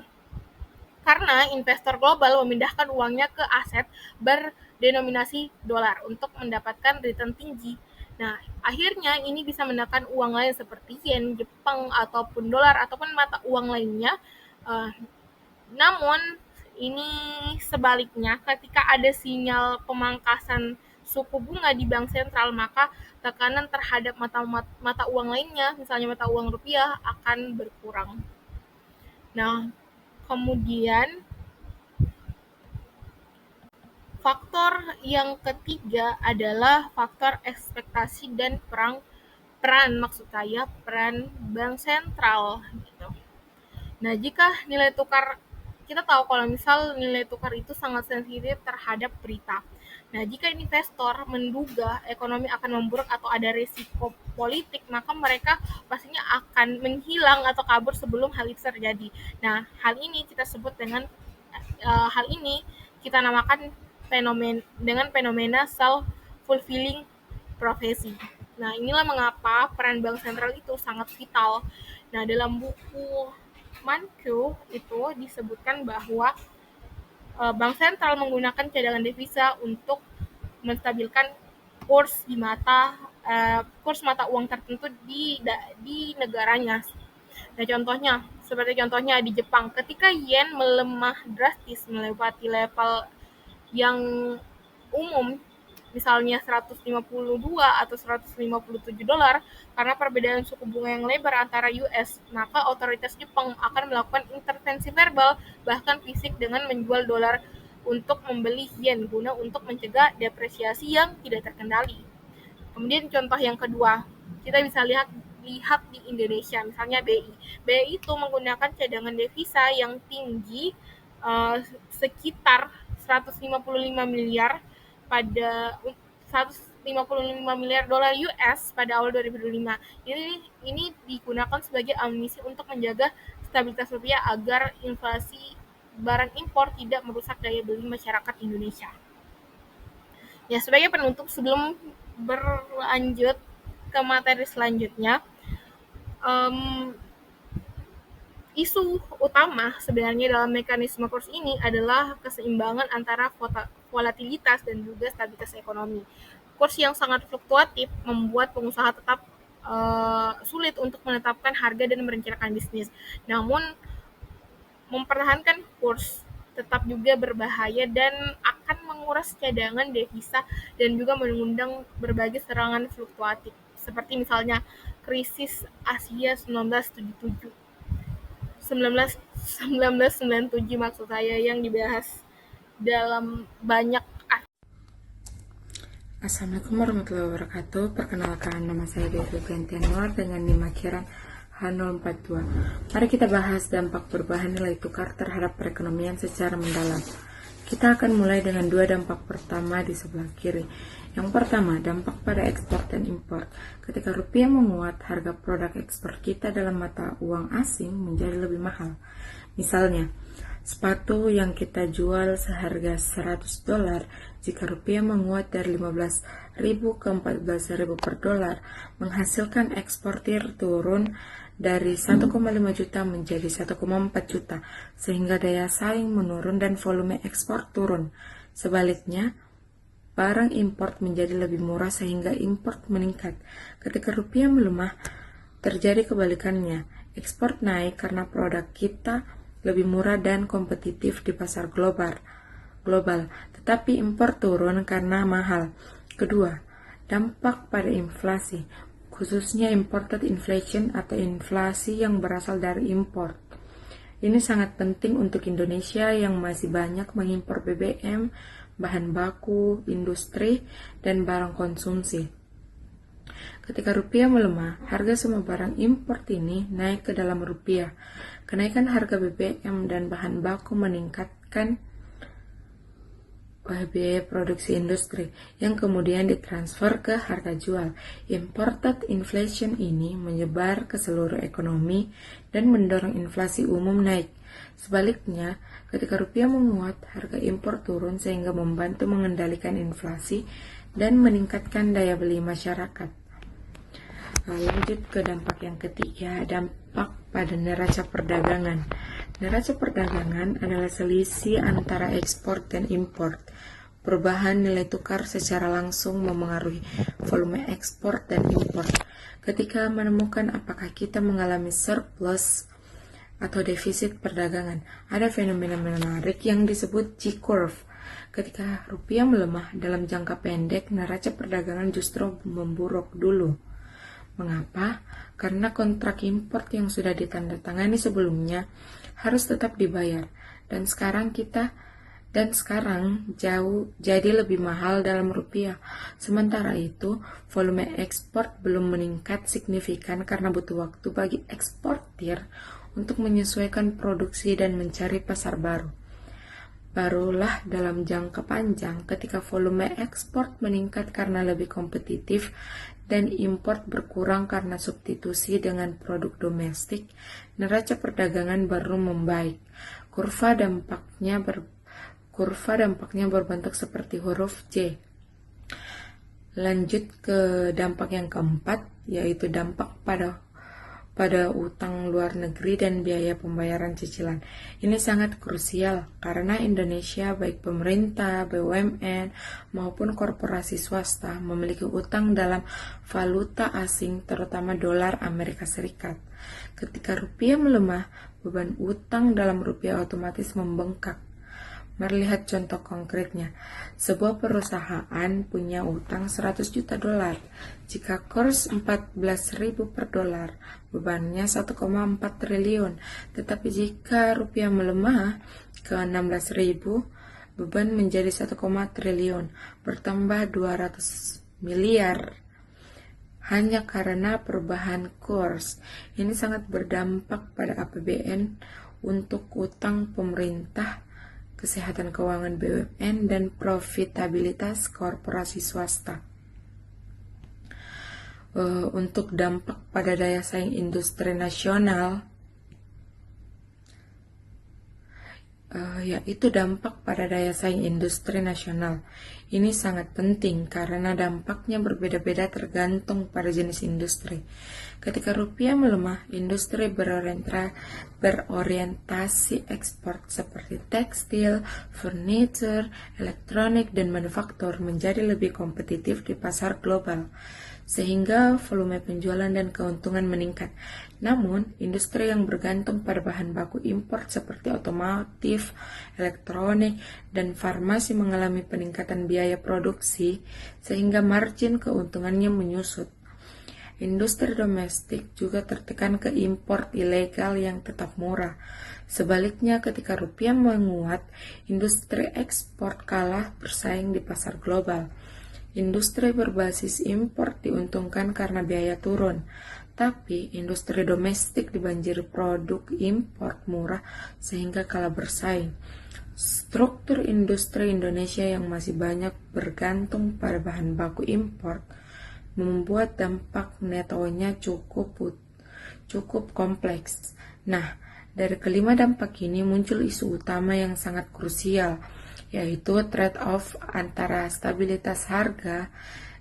Karena investor global memindahkan uangnya ke aset berdenominasi dolar untuk mendapatkan return tinggi. Nah, akhirnya ini bisa menekan uang lain seperti yen, Jepang, ataupun dolar, ataupun mata uang lainnya. Eh, Namun, ini sebaliknya, ketika ada sinyal pemangkasan suku bunga di bank sentral, maka tekanan terhadap mata uang lainnya, misalnya mata uang rupiah, akan berkurang. Nah, kemudian faktor yang ketiga adalah faktor ekspektasi dan peran bank sentral gitu. Nah, jika nilai tukar, kita tahu kalau misal nilai tukar itu sangat sensitif terhadap berita. Nah, jika investor menduga ekonomi akan memburuk atau ada risiko politik, maka mereka pastinya akan menghilang atau kabur sebelum hal itu terjadi. Nah, hal ini kita namakan fenomena self-fulfilling prophecy. Nah, inilah mengapa peran bank sentral itu sangat vital. Nah, dalam buku Mankiw itu disebutkan bahwa bank sentral menggunakan cadangan devisa untuk menstabilkan kurs mata uang tertentu di negaranya. Nah, seperti contohnya di Jepang, ketika yen melemah drastis melewati level yang umum, misalnya 152 atau 157 dolar, karena perbedaan suku bunga yang lebar antara US, maka otoritas Jepang akan melakukan intervensi verbal, bahkan fisik, dengan menjual dolar untuk membeli yen guna untuk mencegah depresiasi yang tidak terkendali. Kemudian contoh yang kedua, kita bisa lihat di Indonesia, misalnya BI. BI itu menggunakan cadangan devisa yang tinggi sekitar 155 miliar pada 155 miliar dolar US pada awal 2005. Ini digunakan sebagai amunisi untuk menjaga stabilitas rupiah agar inflasi barang impor tidak merusak daya beli masyarakat Indonesia. Ya, sebagai penutup sebelum berlanjut ke materi selanjutnya, isu utama sebenarnya dalam mekanisme kurs ini adalah keseimbangan antara volatilitas dan juga stabilitas ekonomi. Kurs yang sangat fluktuatif membuat pengusaha tetap sulit untuk menetapkan harga dan merencanakan bisnis. Namun, mempertahankan kurs tetap juga berbahaya dan akan menguras cadangan devisa dan juga mengundang berbagai serangan fluktuatif, seperti misalnya krisis Asia 1997 maksud saya, yang dibahas dalam banyak. Assalamualaikum warahmatullahi wabarakatuh. Perkenalkan, nama saya Devi Bentianwar dengan NIM akhiran H042. Mari kita bahas dampak perubahan nilai tukar terhadap perekonomian secara mendalam. Kita akan mulai dengan dua dampak pertama di sebelah kiri. Yang pertama, dampak pada ekspor dan impor. Ketika rupiah menguat, harga produk ekspor kita dalam mata uang asing menjadi lebih mahal. Misalnya, sepatu yang kita jual seharga 100 dolar, jika rupiah menguat dari 15.000 ke 14.000 per dolar, menghasilkan eksportir turun dari 1,5 juta menjadi 1,4 juta, sehingga daya saing menurun dan volume ekspor turun. Sebaliknya, barang import menjadi lebih murah sehingga import meningkat. Ketika rupiah melemah, terjadi kebalikannya. Ekspor naik karena produk kita lebih murah dan kompetitif di pasar global, tetapi impor turun karena mahal. Kedua, dampak pada inflasi, khususnya imported inflation atau inflasi yang berasal dari impor. Ini sangat penting untuk Indonesia yang masih banyak mengimpor BBM, bahan baku, industri, dan barang konsumsi. Ketika rupiah melemah, harga semua barang impor ini naik ke dalam rupiah. Kenaikan harga BBM dan bahan baku meningkatkan biaya produksi industri yang kemudian ditransfer ke harga jual. Imported inflation ini menyebar ke seluruh ekonomi dan mendorong inflasi umum naik. Sebaliknya, ketika rupiah menguat, harga impor turun sehingga membantu mengendalikan inflasi dan meningkatkan daya beli masyarakat. Lanjut ke dampak yang ketiga, dampak pada neraca perdagangan. Neraca perdagangan adalah selisih antara ekspor dan impor. Perubahan nilai tukar secara langsung memengaruhi volume ekspor dan impor. Ketika menemukan apakah kita mengalami surplus atau defisit perdagangan, ada fenomena menarik yang disebut J-curve. Ketika rupiah melemah dalam jangka pendek, neraca perdagangan justru memburuk dulu. Mengapa? Karena kontrak impor yang sudah ditandatangani sebelumnya harus tetap dibayar dan sekarang jauh jadi lebih mahal dalam rupiah. Sementara itu, volume ekspor belum meningkat signifikan karena butuh waktu bagi eksportir untuk menyesuaikan produksi dan mencari pasar baru. Barulah dalam jangka panjang ketika volume ekspor meningkat karena lebih kompetitif dan impor berkurang karena substitusi dengan produk domestik, neraca perdagangan baru membaik. Kurva dampaknya berbentuk seperti huruf J. Lanjut ke dampak yang keempat, yaitu dampak pada utang luar negeri dan biaya pembayaran cicilan. Ini sangat krusial karena Indonesia, baik pemerintah, BUMN, maupun korporasi swasta memiliki utang dalam valuta asing, terutama dolar Amerika Serikat. Ketika rupiah melemah, beban utang dalam rupiah otomatis membengkak. Mari lihat contoh konkretnya. Sebuah perusahaan punya utang 100 juta dolar. Jika kurs 14.000 per dolar, bebannya 1,4 triliun. Tetapi jika rupiah melemah ke 16.000, beban menjadi 1, triliun, bertambah 200 miliar. Hanya karena perubahan kurs. Ini sangat berdampak pada APBN untuk utang pemerintah, kesehatan keuangan BUMN, dan profitabilitas korporasi swasta. Untuk dampak pada daya saing industri nasional, yaitu dampak pada daya saing industri nasional. Ini sangat penting karena dampaknya berbeda-beda tergantung pada jenis industri. Ketika rupiah melemah, industri berorientasi ekspor seperti tekstil, furniture, elektronik, dan manufaktur menjadi lebih kompetitif di pasar global, sehingga volume penjualan dan keuntungan meningkat. Namun, industri yang bergantung pada bahan baku impor seperti otomotif, elektronik, dan farmasi mengalami peningkatan biaya produksi, sehingga margin keuntungannya menyusut. Industri domestik juga tertekan ke impor ilegal yang tetap murah. Sebaliknya, ketika rupiah menguat, industri ekspor kalah bersaing di pasar global. Industri berbasis impor diuntungkan karena biaya turun, tapi industri domestik dibanjiri produk impor murah sehingga kalah bersaing. Struktur industri Indonesia yang masih banyak bergantung pada bahan baku impor membuat dampak netonya cukup kompleks. Nah, dari kelima dampak ini muncul isu utama yang sangat krusial, yaitu trade-off antara stabilitas harga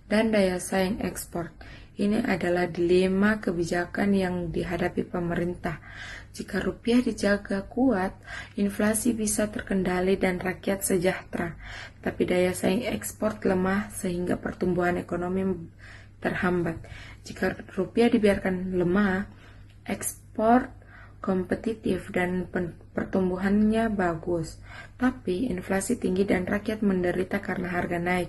dan daya saing ekspor. Ini adalah dilema kebijakan yang dihadapi pemerintah. Jika rupiah dijaga kuat, inflasi bisa terkendali dan rakyat sejahtera. Tapi daya saing ekspor lemah sehingga pertumbuhan ekonomi terhambat. Jika rupiah dibiarkan lemah, ekspor kompetitif dan pertumbuhannya bagus, tapi inflasi tinggi dan rakyat menderita karena harga naik.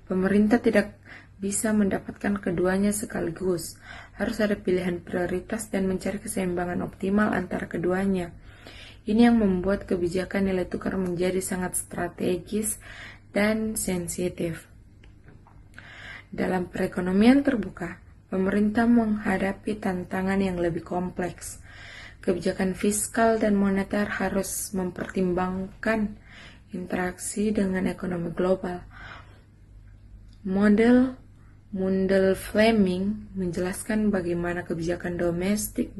Pemerintah tidak bisa mendapatkan keduanya sekaligus. Harus ada pilihan prioritas dan mencari keseimbangan optimal antara keduanya. Ini yang membuat kebijakan nilai tukar menjadi sangat strategis dan sensitif. Dalam perekonomian terbuka, pemerintah menghadapi tantangan yang lebih kompleks. Kebijakan fiskal dan moneter harus mempertimbangkan interaksi dengan ekonomi global. Model Mundell-Fleming menjelaskan bagaimana kebijakan domestik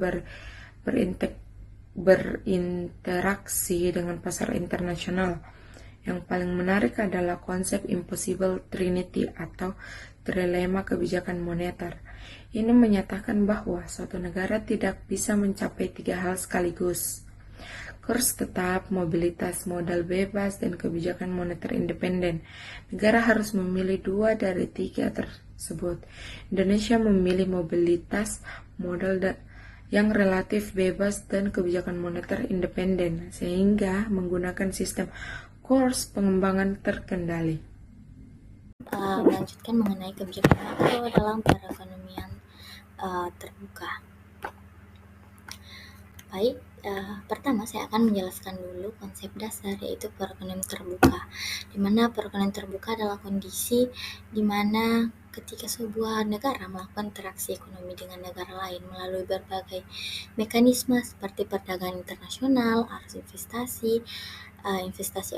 berinteraksi dengan pasar internasional. Yang paling menarik adalah konsep impossible trinity atau trilema kebijakan moneter. Ini menyatakan bahwa suatu negara tidak bisa mencapai 3 hal sekaligus. Kurs tetap, mobilitas modal bebas, dan kebijakan moneter independen. Negara harus memilih 2 dari 3 tersebut. Indonesia memilih mobilitas modal yang relatif bebas dan kebijakan moneter independen, sehingga menggunakan sistem kurs pengembangan terkendali. Melanjutkan mengenai kebijakan makro dalam perekonomian terbuka. Baik, pertama saya akan menjelaskan dulu konsep dasar, yaitu perekonomian terbuka, di mana perekonomian terbuka adalah kondisi di mana ketika sebuah negara melakukan interaksi ekonomi dengan negara lain melalui berbagai mekanisme seperti perdagangan internasional, arus investasi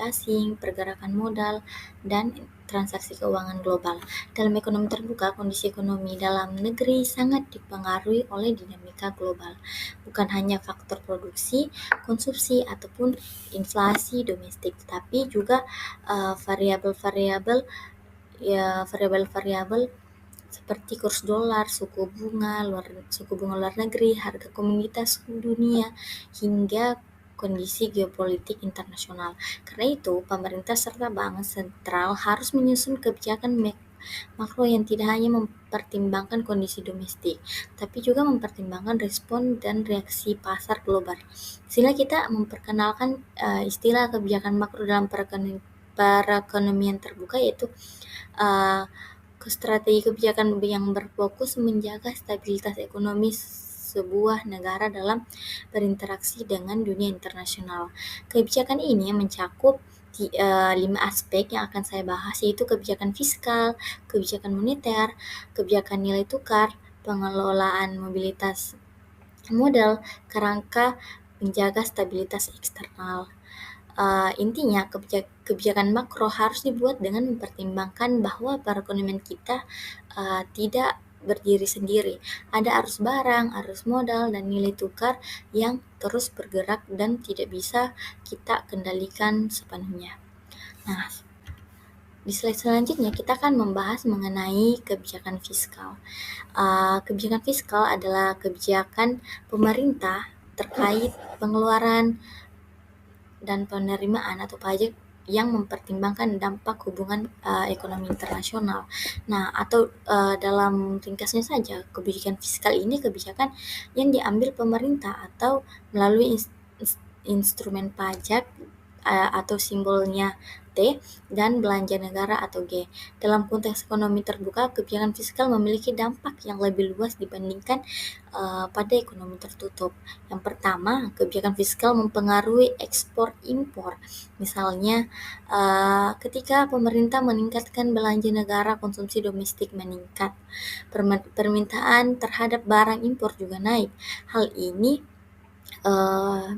asing, pergerakan modal, dan transaksi keuangan global. Dalam ekonomi terbuka, kondisi ekonomi dalam negeri sangat dipengaruhi oleh dinamika global, bukan hanya faktor produksi, konsumsi, ataupun inflasi domestik, tetapi juga variabel-variabel seperti kurs dolar, suku bunga luar negeri, harga komoditas dunia, hingga kondisi geopolitik internasional. Karena itu, pemerintah serta bank sentral harus menyusun kebijakan makro yang tidak hanya mempertimbangkan kondisi domestik, tapi juga mempertimbangkan respon dan reaksi pasar global. Sila kita memperkenalkan istilah kebijakan makro dalam perekonomian terbuka, yaitu strategi kebijakan yang berfokus menjaga stabilitas ekonomi sebuah negara dalam berinteraksi dengan dunia internasional. Kebijakan ini mencakup 5 aspek yang akan saya bahas, yaitu kebijakan fiskal, kebijakan moneter, kebijakan nilai tukar, pengelolaan mobilitas modal, kerangka menjaga stabilitas eksternal. Intinya, kebijakan makro harus dibuat dengan mempertimbangkan bahwa perekonomian kita tidak berdiri sendiri. Ada arus barang, arus modal, dan nilai tukar yang terus bergerak dan tidak bisa kita kendalikan sepenuhnya. Nah, di slide selanjutnya kita akan membahas mengenai kebijakan fiskal. Kebijakan fiskal adalah kebijakan pemerintah terkait pengeluaran dan penerimaan atau pajak yang mempertimbangkan dampak hubungan ekonomi internasional. Nah, atau dalam ringkasnya saja, kebijakan fiskal ini kebijakan yang diambil pemerintah atau melalui instrumen pajak atau simbolnya T, dan belanja negara atau G. Dalam konteks ekonomi terbuka, kebijakan fiskal memiliki dampak yang lebih luas dibandingkan pada ekonomi tertutup. Yang pertama, kebijakan fiskal mempengaruhi ekspor impor. Misalnya, ketika pemerintah meningkatkan belanja negara, konsumsi domestik meningkat, permintaan terhadap barang impor juga naik. Hal ini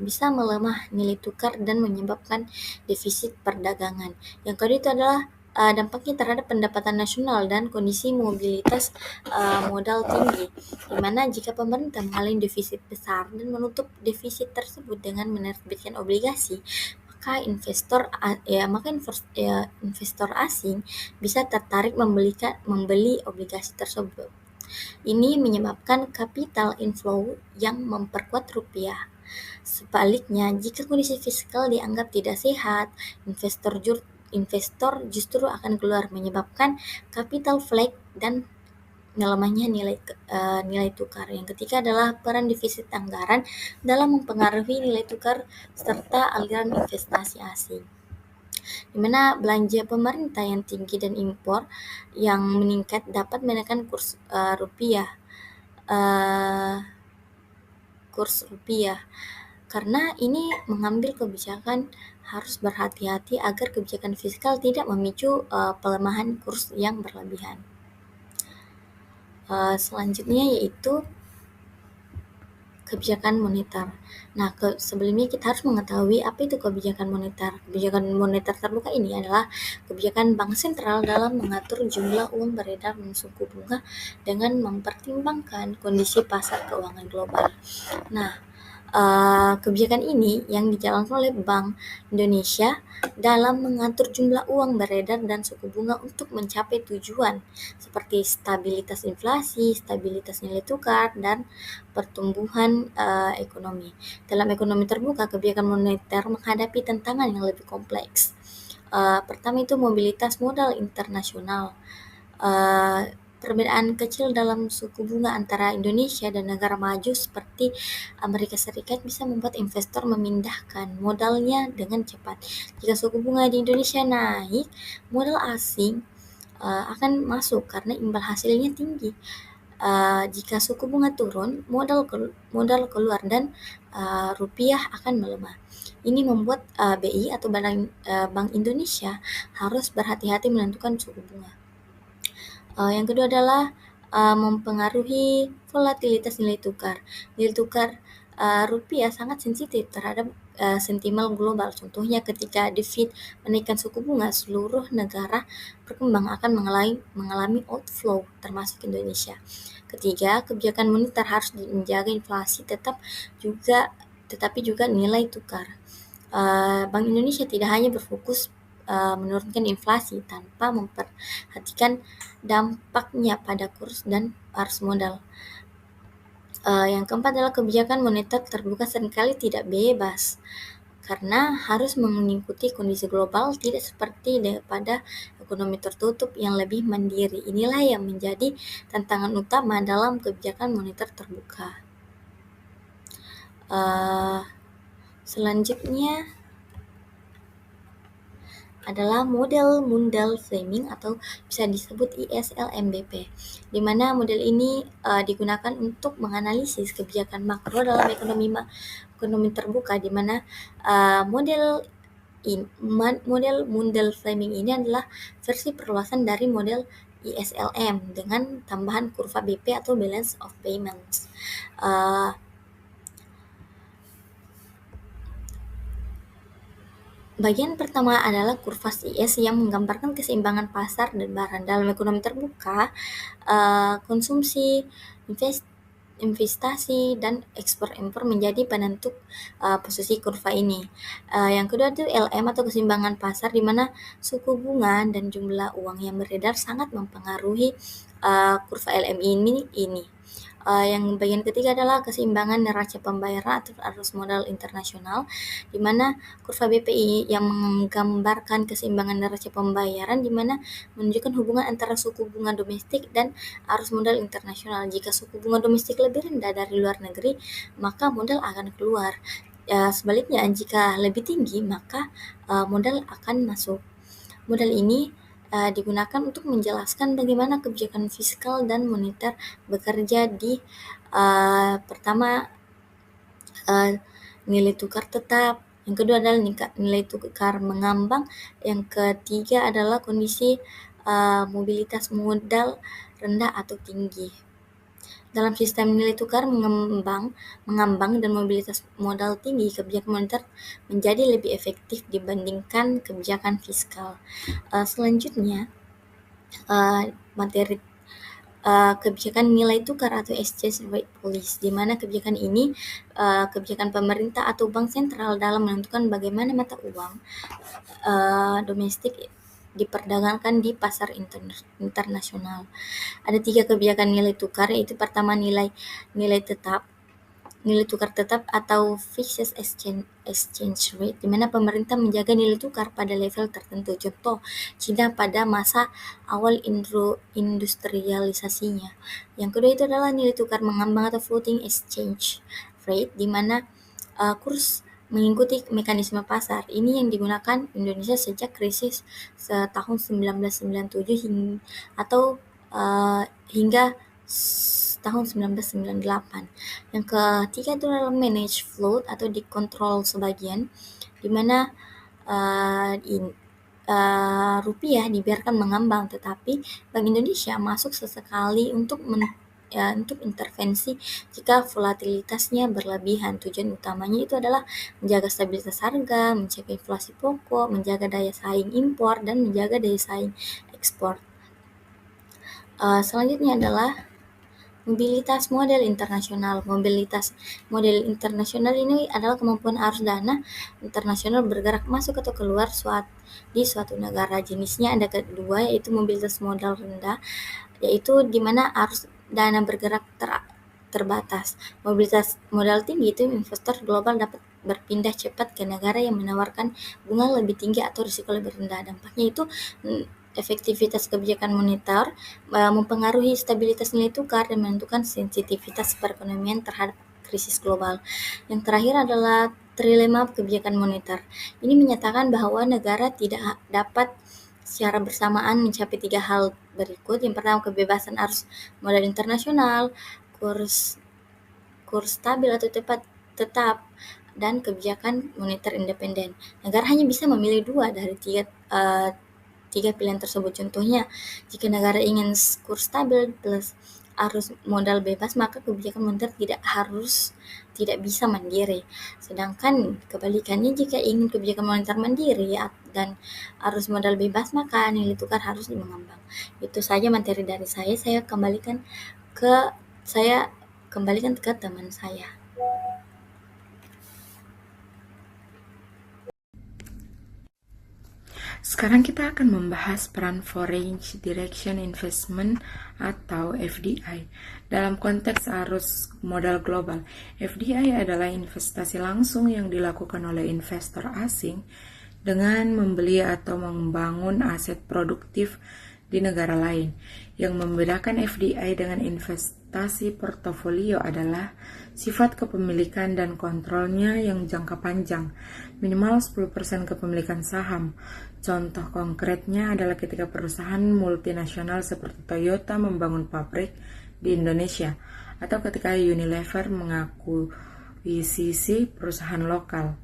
bisa melemah nilai tukar dan menyebabkan defisit perdagangan. Yang kedua itu adalah dampaknya terhadap pendapatan nasional dan kondisi mobilitas modal tinggi, di mana jika pemerintah mengalami defisit besar dan menutup defisit tersebut dengan menerbitkan obligasi, maka investor asing bisa tertarik membeli obligasi tersebut. Ini menyebabkan capital inflow yang memperkuat rupiah. Sebaliknya, jika kondisi fiskal dianggap tidak sehat, investor justru akan keluar, menyebabkan capital flight dan melemahnya nilai tukar. Yang ketiga adalah peran defisit anggaran dalam mempengaruhi nilai tukar serta aliran investasi asing, di mana belanja pemerintah yang tinggi dan impor yang meningkat dapat menekan kurs rupiah. Karena ini mengambil kebijakan harus berhati-hati agar kebijakan fiskal tidak memicu pelemahan kurs yang berlebihan. Selanjutnya yaitu kebijakan moneter. Nah, sebelumnya kita harus mengetahui apa itu kebijakan moneter. Kebijakan moneter terbuka ini adalah kebijakan bank sentral dalam mengatur jumlah uang beredar dan suku bunga dengan mempertimbangkan kondisi pasar keuangan global. Nah, kebijakan ini yang dijalankan oleh Bank Indonesia dalam mengatur jumlah uang beredar dan suku bunga untuk mencapai tujuan seperti stabilitas inflasi, stabilitas nilai tukar, dan pertumbuhan ekonomi. Dalam ekonomi terbuka, kebijakan moneter menghadapi tantangan yang lebih kompleks. Pertama itu mobilitas modal internasional. Perbedaan kecil dalam suku bunga antara Indonesia dan negara maju seperti Amerika Serikat bisa membuat investor memindahkan modalnya dengan cepat. Jika suku bunga di Indonesia naik, modal asing akan masuk karena imbal hasilnya tinggi. Jika suku bunga turun, modal keluar dan rupiah akan melemah. Ini membuat BI atau Bank Indonesia harus berhati-hati menentukan suku bunga. Yang kedua adalah mempengaruhi volatilitas nilai tukar. Nilai tukar rupiah sangat sensitif terhadap sentimen global. Contohnya ketika The Fed menaikkan suku bunga, seluruh negara berkembang akan mengalami outflow, termasuk Indonesia. Ketiga, kebijakan moneter harus menjaga inflasi tetapi juga nilai tukar. Bank Indonesia tidak hanya berfokus menurunkan inflasi tanpa memperhatikan dampaknya pada kurs dan arus modal. Yang keempat adalah kebijakan moneter terbuka seringkali tidak bebas karena harus mengikuti kondisi global, tidak seperti pada ekonomi tertutup yang lebih mandiri. Inilah yang menjadi tantangan utama dalam kebijakan moneter terbuka. Selanjutnya adalah model Mundell-Fleming atau bisa disebut ISLMBP, di mana model ini digunakan untuk menganalisis kebijakan makro dalam ekonomi terbuka, di mana model Mundell-Fleming ini adalah versi perluasan dari model ISLM dengan tambahan kurva BP atau Balance of Payments. Bagian pertama adalah kurva IS yang menggambarkan keseimbangan pasar dan barang. Dalam ekonomi terbuka, konsumsi, investasi, dan ekspor-impor menjadi penentu posisi kurva ini. Yang kedua itu LM atau keseimbangan pasar, di mana suku bunga dan jumlah uang yang beredar sangat mempengaruhi kurva LM ini. Yang bagian ketiga adalah keseimbangan neraca pembayaran atau arus modal internasional, di mana kurva BPI yang menggambarkan keseimbangan neraca pembayaran, di mana menunjukkan hubungan antara suku bunga domestik dan arus modal internasional. Jika suku bunga domestik lebih rendah dari luar negeri, maka modal akan keluar. Sebaliknya, jika lebih tinggi, maka modal akan masuk. Modal ini digunakan untuk menjelaskan bagaimana kebijakan fiskal dan moneter bekerja di pertama nilai tukar tetap, yang kedua adalah nilai tukar mengambang, yang ketiga adalah kondisi mobilitas modal rendah atau tinggi. Dalam sistem nilai tukar mengambang dan mobilitas modal tinggi, kebijakan moneter menjadi lebih efektif dibandingkan kebijakan fiskal. Selanjutnya, materi kebijakan nilai tukar atau exchange rate policy, di mana kebijakan ini kebijakan pemerintah atau bank sentral dalam menentukan bagaimana mata uang domestik diperdagangkan di pasar internasional. Ada 3 kebijakan nilai tukar, yaitu pertama nilai tetap. nilai tukar tetap atau fixed exchange rate, di mana pemerintah menjaga nilai tukar pada level tertentu. Contoh, China pada masa awal industrialisasinya. Yang kedua itu adalah nilai tukar mengambang atau floating exchange rate, di mana kurs mengikuti mekanisme pasar. Ini yang digunakan Indonesia sejak krisis tahun 1997 hingga tahun 1998. Yang ketiga itu adalah manage float atau dikontrol sebagian, di mana rupiah dibiarkan mengambang, tetapi Bank Indonesia masuk sesekali untuk intervensi jika volatilitasnya berlebihan. Tujuan utamanya itu adalah menjaga stabilitas harga, mencegah inflasi pokok, menjaga daya saing impor, dan menjaga daya saing ekspor. Selanjutnya adalah mobilitas model internasional. Mobilitas model internasional ini adalah kemampuan arus dana internasional bergerak masuk atau keluar di suatu negara. Jenisnya ada kedua, yaitu mobilitas modal rendah, yaitu di mana arus dana bergerak terbatas. Mobilitas modal tinggi itu investor global dapat berpindah cepat ke negara yang menawarkan bunga lebih tinggi atau risiko lebih rendah. Dampaknya itu efektivitas kebijakan moneter, mempengaruhi stabilitas nilai tukar, dan menentukan sensitivitas perekonomian terhadap krisis global. Yang terakhir adalah trilema kebijakan moneter. Ini menyatakan bahwa negara tidak dapat secara bersamaan mencapai 3 hal berikut. Yang pertama, kebebasan arus modal internasional, kurs stabil atau tetap, dan kebijakan moneter independen. Negara hanya bisa memilih 2 dari tiga pilihan tersebut. Contohnya, jika negara ingin kurs stabil plus arus modal bebas, maka kebijakan moneter tidak bisa mandiri. Sedangkan kebalikannya, jika ingin kebijakan moneter mandiri dan arus modal bebas, maka nilai tukar harus mengambang. Itu saja materi dari saya. Saya kembalikan ke teman saya. Sekarang kita akan membahas peran Foreign Direct Investment atau FDI dalam konteks arus modal global. FDI adalah investasi langsung yang dilakukan oleh investor asing dengan membeli atau membangun aset produktif di negara lain. Yang membedakan FDI dengan investasi portofolio adalah sifat kepemilikan dan kontrolnya yang jangka panjang, minimal 10% kepemilikan saham. Contoh konkretnya adalah ketika perusahaan multinasional seperti Toyota membangun pabrik di Indonesia, atau ketika Unilever mengakuisisi perusahaan lokal.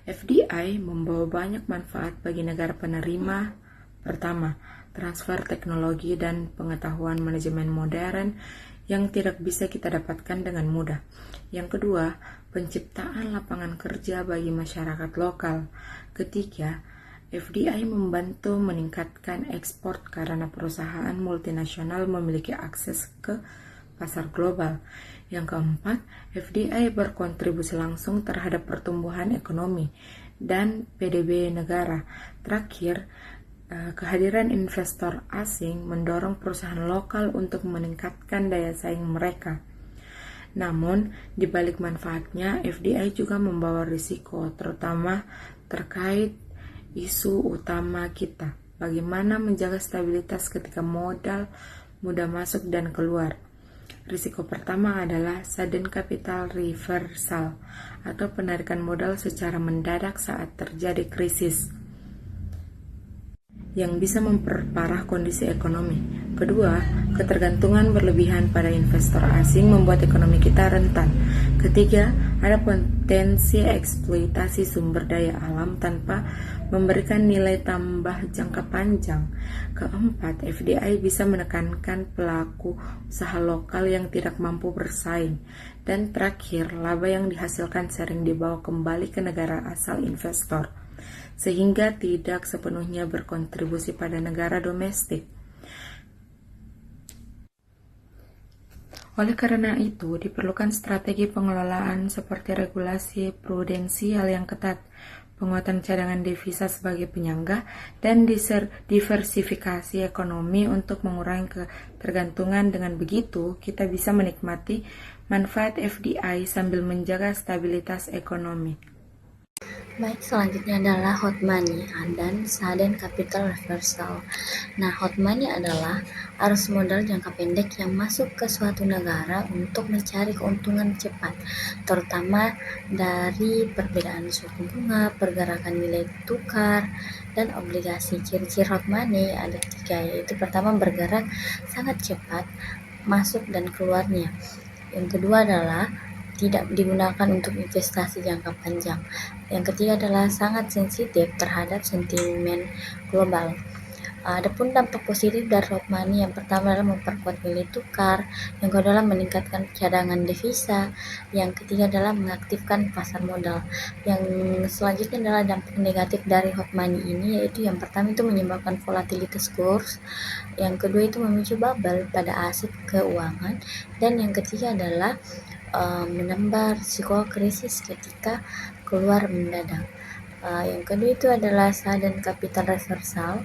FDI membawa banyak manfaat bagi negara penerima. Pertama, transfer teknologi dan pengetahuan manajemen modern yang tidak bisa kita dapatkan dengan mudah. Yang kedua, penciptaan lapangan kerja bagi masyarakat lokal. Ketiga, FDI membantu meningkatkan ekspor karena perusahaan multinasional memiliki akses ke pasar global. Yang keempat, FDI berkontribusi langsung terhadap pertumbuhan ekonomi dan PDB negara. Terakhir, kehadiran investor asing mendorong perusahaan lokal untuk meningkatkan daya saing mereka. Namun, di balik manfaatnya, FDI juga membawa risiko, terutama terkait isu utama kita, bagaimana menjaga stabilitas ketika modal mudah masuk dan keluar. Risiko pertama adalah sudden capital reversal atau penarikan modal secara mendadak saat terjadi krisis yang bisa memperparah kondisi ekonomi. Kedua, ketergantungan berlebihan pada investor asing membuat ekonomi kita rentan. Ketiga, ada potensi eksploitasi sumber daya alam tanpa memberikan nilai tambah jangka panjang. Keempat, FDI bisa menekankan pelaku usaha lokal yang tidak mampu bersaing. Dan terakhir, laba yang dihasilkan sering dibawa kembali ke negara asal investor, sehingga tidak sepenuhnya berkontribusi pada negara domestik. Oleh karena itu, diperlukan strategi pengelolaan seperti regulasi prudensial yang ketat, penguatan cadangan devisa sebagai penyangga, dan diversifikasi ekonomi untuk mengurangi ketergantungan. Dengan begitu, kita bisa menikmati manfaat FDI sambil menjaga stabilitas ekonomi. Baik, selanjutnya adalah hot money dan sudden capital reversal. Nah, hot money adalah arus modal jangka pendek yang masuk ke suatu negara untuk mencari keuntungan cepat, terutama dari perbedaan suku bunga, pergerakan nilai tukar, dan obligasi. Ciri-ciri hot money ada 3, yaitu pertama bergerak sangat cepat masuk dan keluarnya. Yang kedua adalah tidak digunakan untuk investasi jangka panjang. Yang ketiga adalah sangat sensitif terhadap sentimen global. Adapun dampak positif dari hot money, yang pertama adalah memperkuat nilai tukar, yang kedua adalah meningkatkan cadangan devisa, yang ketiga adalah mengaktifkan pasar modal. Yang selanjutnya adalah dampak negatif dari hot money ini, yaitu yang pertama itu menyebabkan volatilitas kurs, yang kedua itu memicu bubble pada aset keuangan, dan yang ketiga adalah menambah risiko krisis ketika keluar mendadak. Yang kedua itu adalah sudden capital reversal,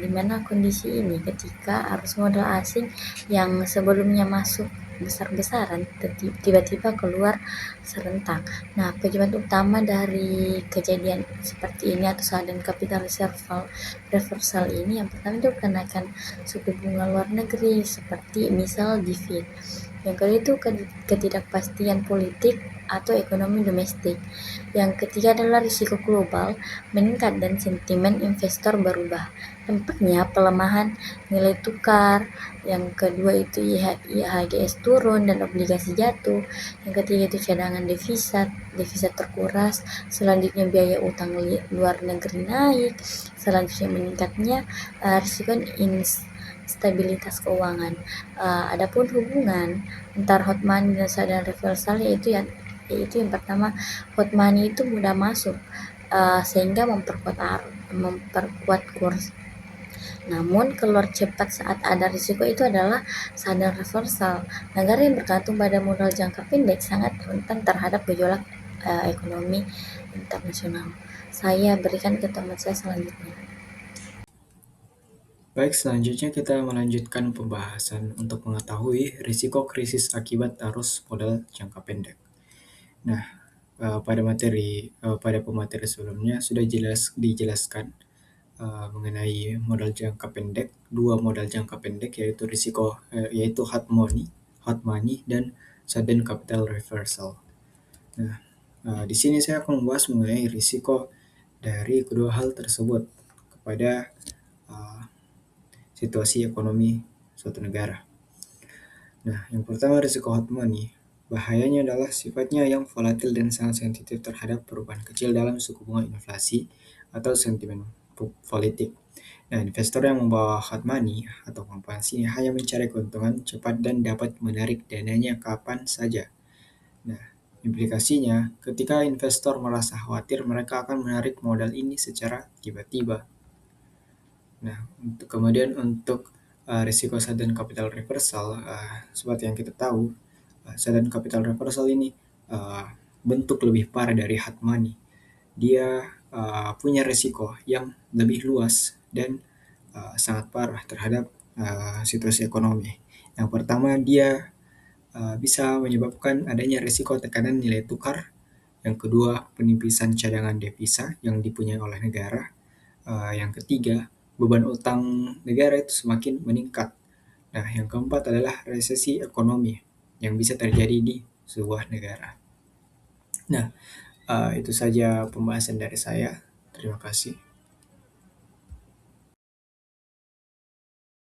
di mana kondisi ini ketika arus modal asing yang sebelumnya masuk besar-besaran tiba-tiba keluar serentak. Nah, penyebab utama dari kejadian seperti ini atau sudden capital reversal ini, yang pertama itu kenaikan suku bunga luar negeri seperti misal di Fed. Yang kedua itu ketidakpastian politik atau ekonomi domestik. Yang ketiga adalah risiko global meningkat dan sentimen investor berubah. Dampaknya pelemahan nilai tukar. Yang kedua itu IHSG turun dan obligasi jatuh. Yang ketiga itu cadangan devisa terkuras. Selanjutnya biaya utang luar negeri naik. Selanjutnya meningkatnya risiko stabilitas keuangan. Adapun hubungan antar hot money dan sudden reversal yaitu yang pertama, hot money itu mudah masuk sehingga memperkuat kurs. Namun keluar cepat saat ada risiko itu adalah sudden reversal. Negara yang bergantung pada modal jangka pendek sangat rentan terhadap gejolak ekonomi internasional. Saya berikan ke teman saya selanjutnya. Baik, selanjutnya kita melanjutkan pembahasan untuk mengetahui risiko krisis akibat arus modal jangka pendek. Nah, pada pemateri sebelumnya sudah dijelaskan mengenai modal jangka pendek, dua modal jangka pendek yaitu hot money dan sudden capital reversal. Nah, di sini saya akan membahas mengenai risiko dari kedua hal tersebut kepada situasi ekonomi suatu negara. Nah, yang pertama risiko hot money. Bahayanya adalah sifatnya yang volatil dan sangat sensitif terhadap perubahan kecil dalam suku bunga inflasi atau sentimen politik. Nah, investor yang membawa hot money atau kompensasi hanya mencari keuntungan cepat dan dapat menarik dananya kapan saja. Nah, implikasinya ketika investor merasa khawatir, mereka akan menarik modal ini secara tiba-tiba. Nah, kemudian untuk risiko sudden capital reversal, seperti yang kita tahu, sudden capital reversal ini bentuk lebih parah dari hot money. Dia punya risiko yang lebih luas dan sangat parah terhadap situasi ekonomi. Yang pertama, dia bisa menyebabkan adanya risiko tekanan nilai tukar. Yang kedua, penipisan cadangan devisa yang dipunyai oleh negara. Yang ketiga, beban utang negara itu semakin meningkat. Nah, yang keempat adalah resesi ekonomi yang bisa terjadi di sebuah negara. Nah, itu saja pembahasan dari saya. Terima kasih.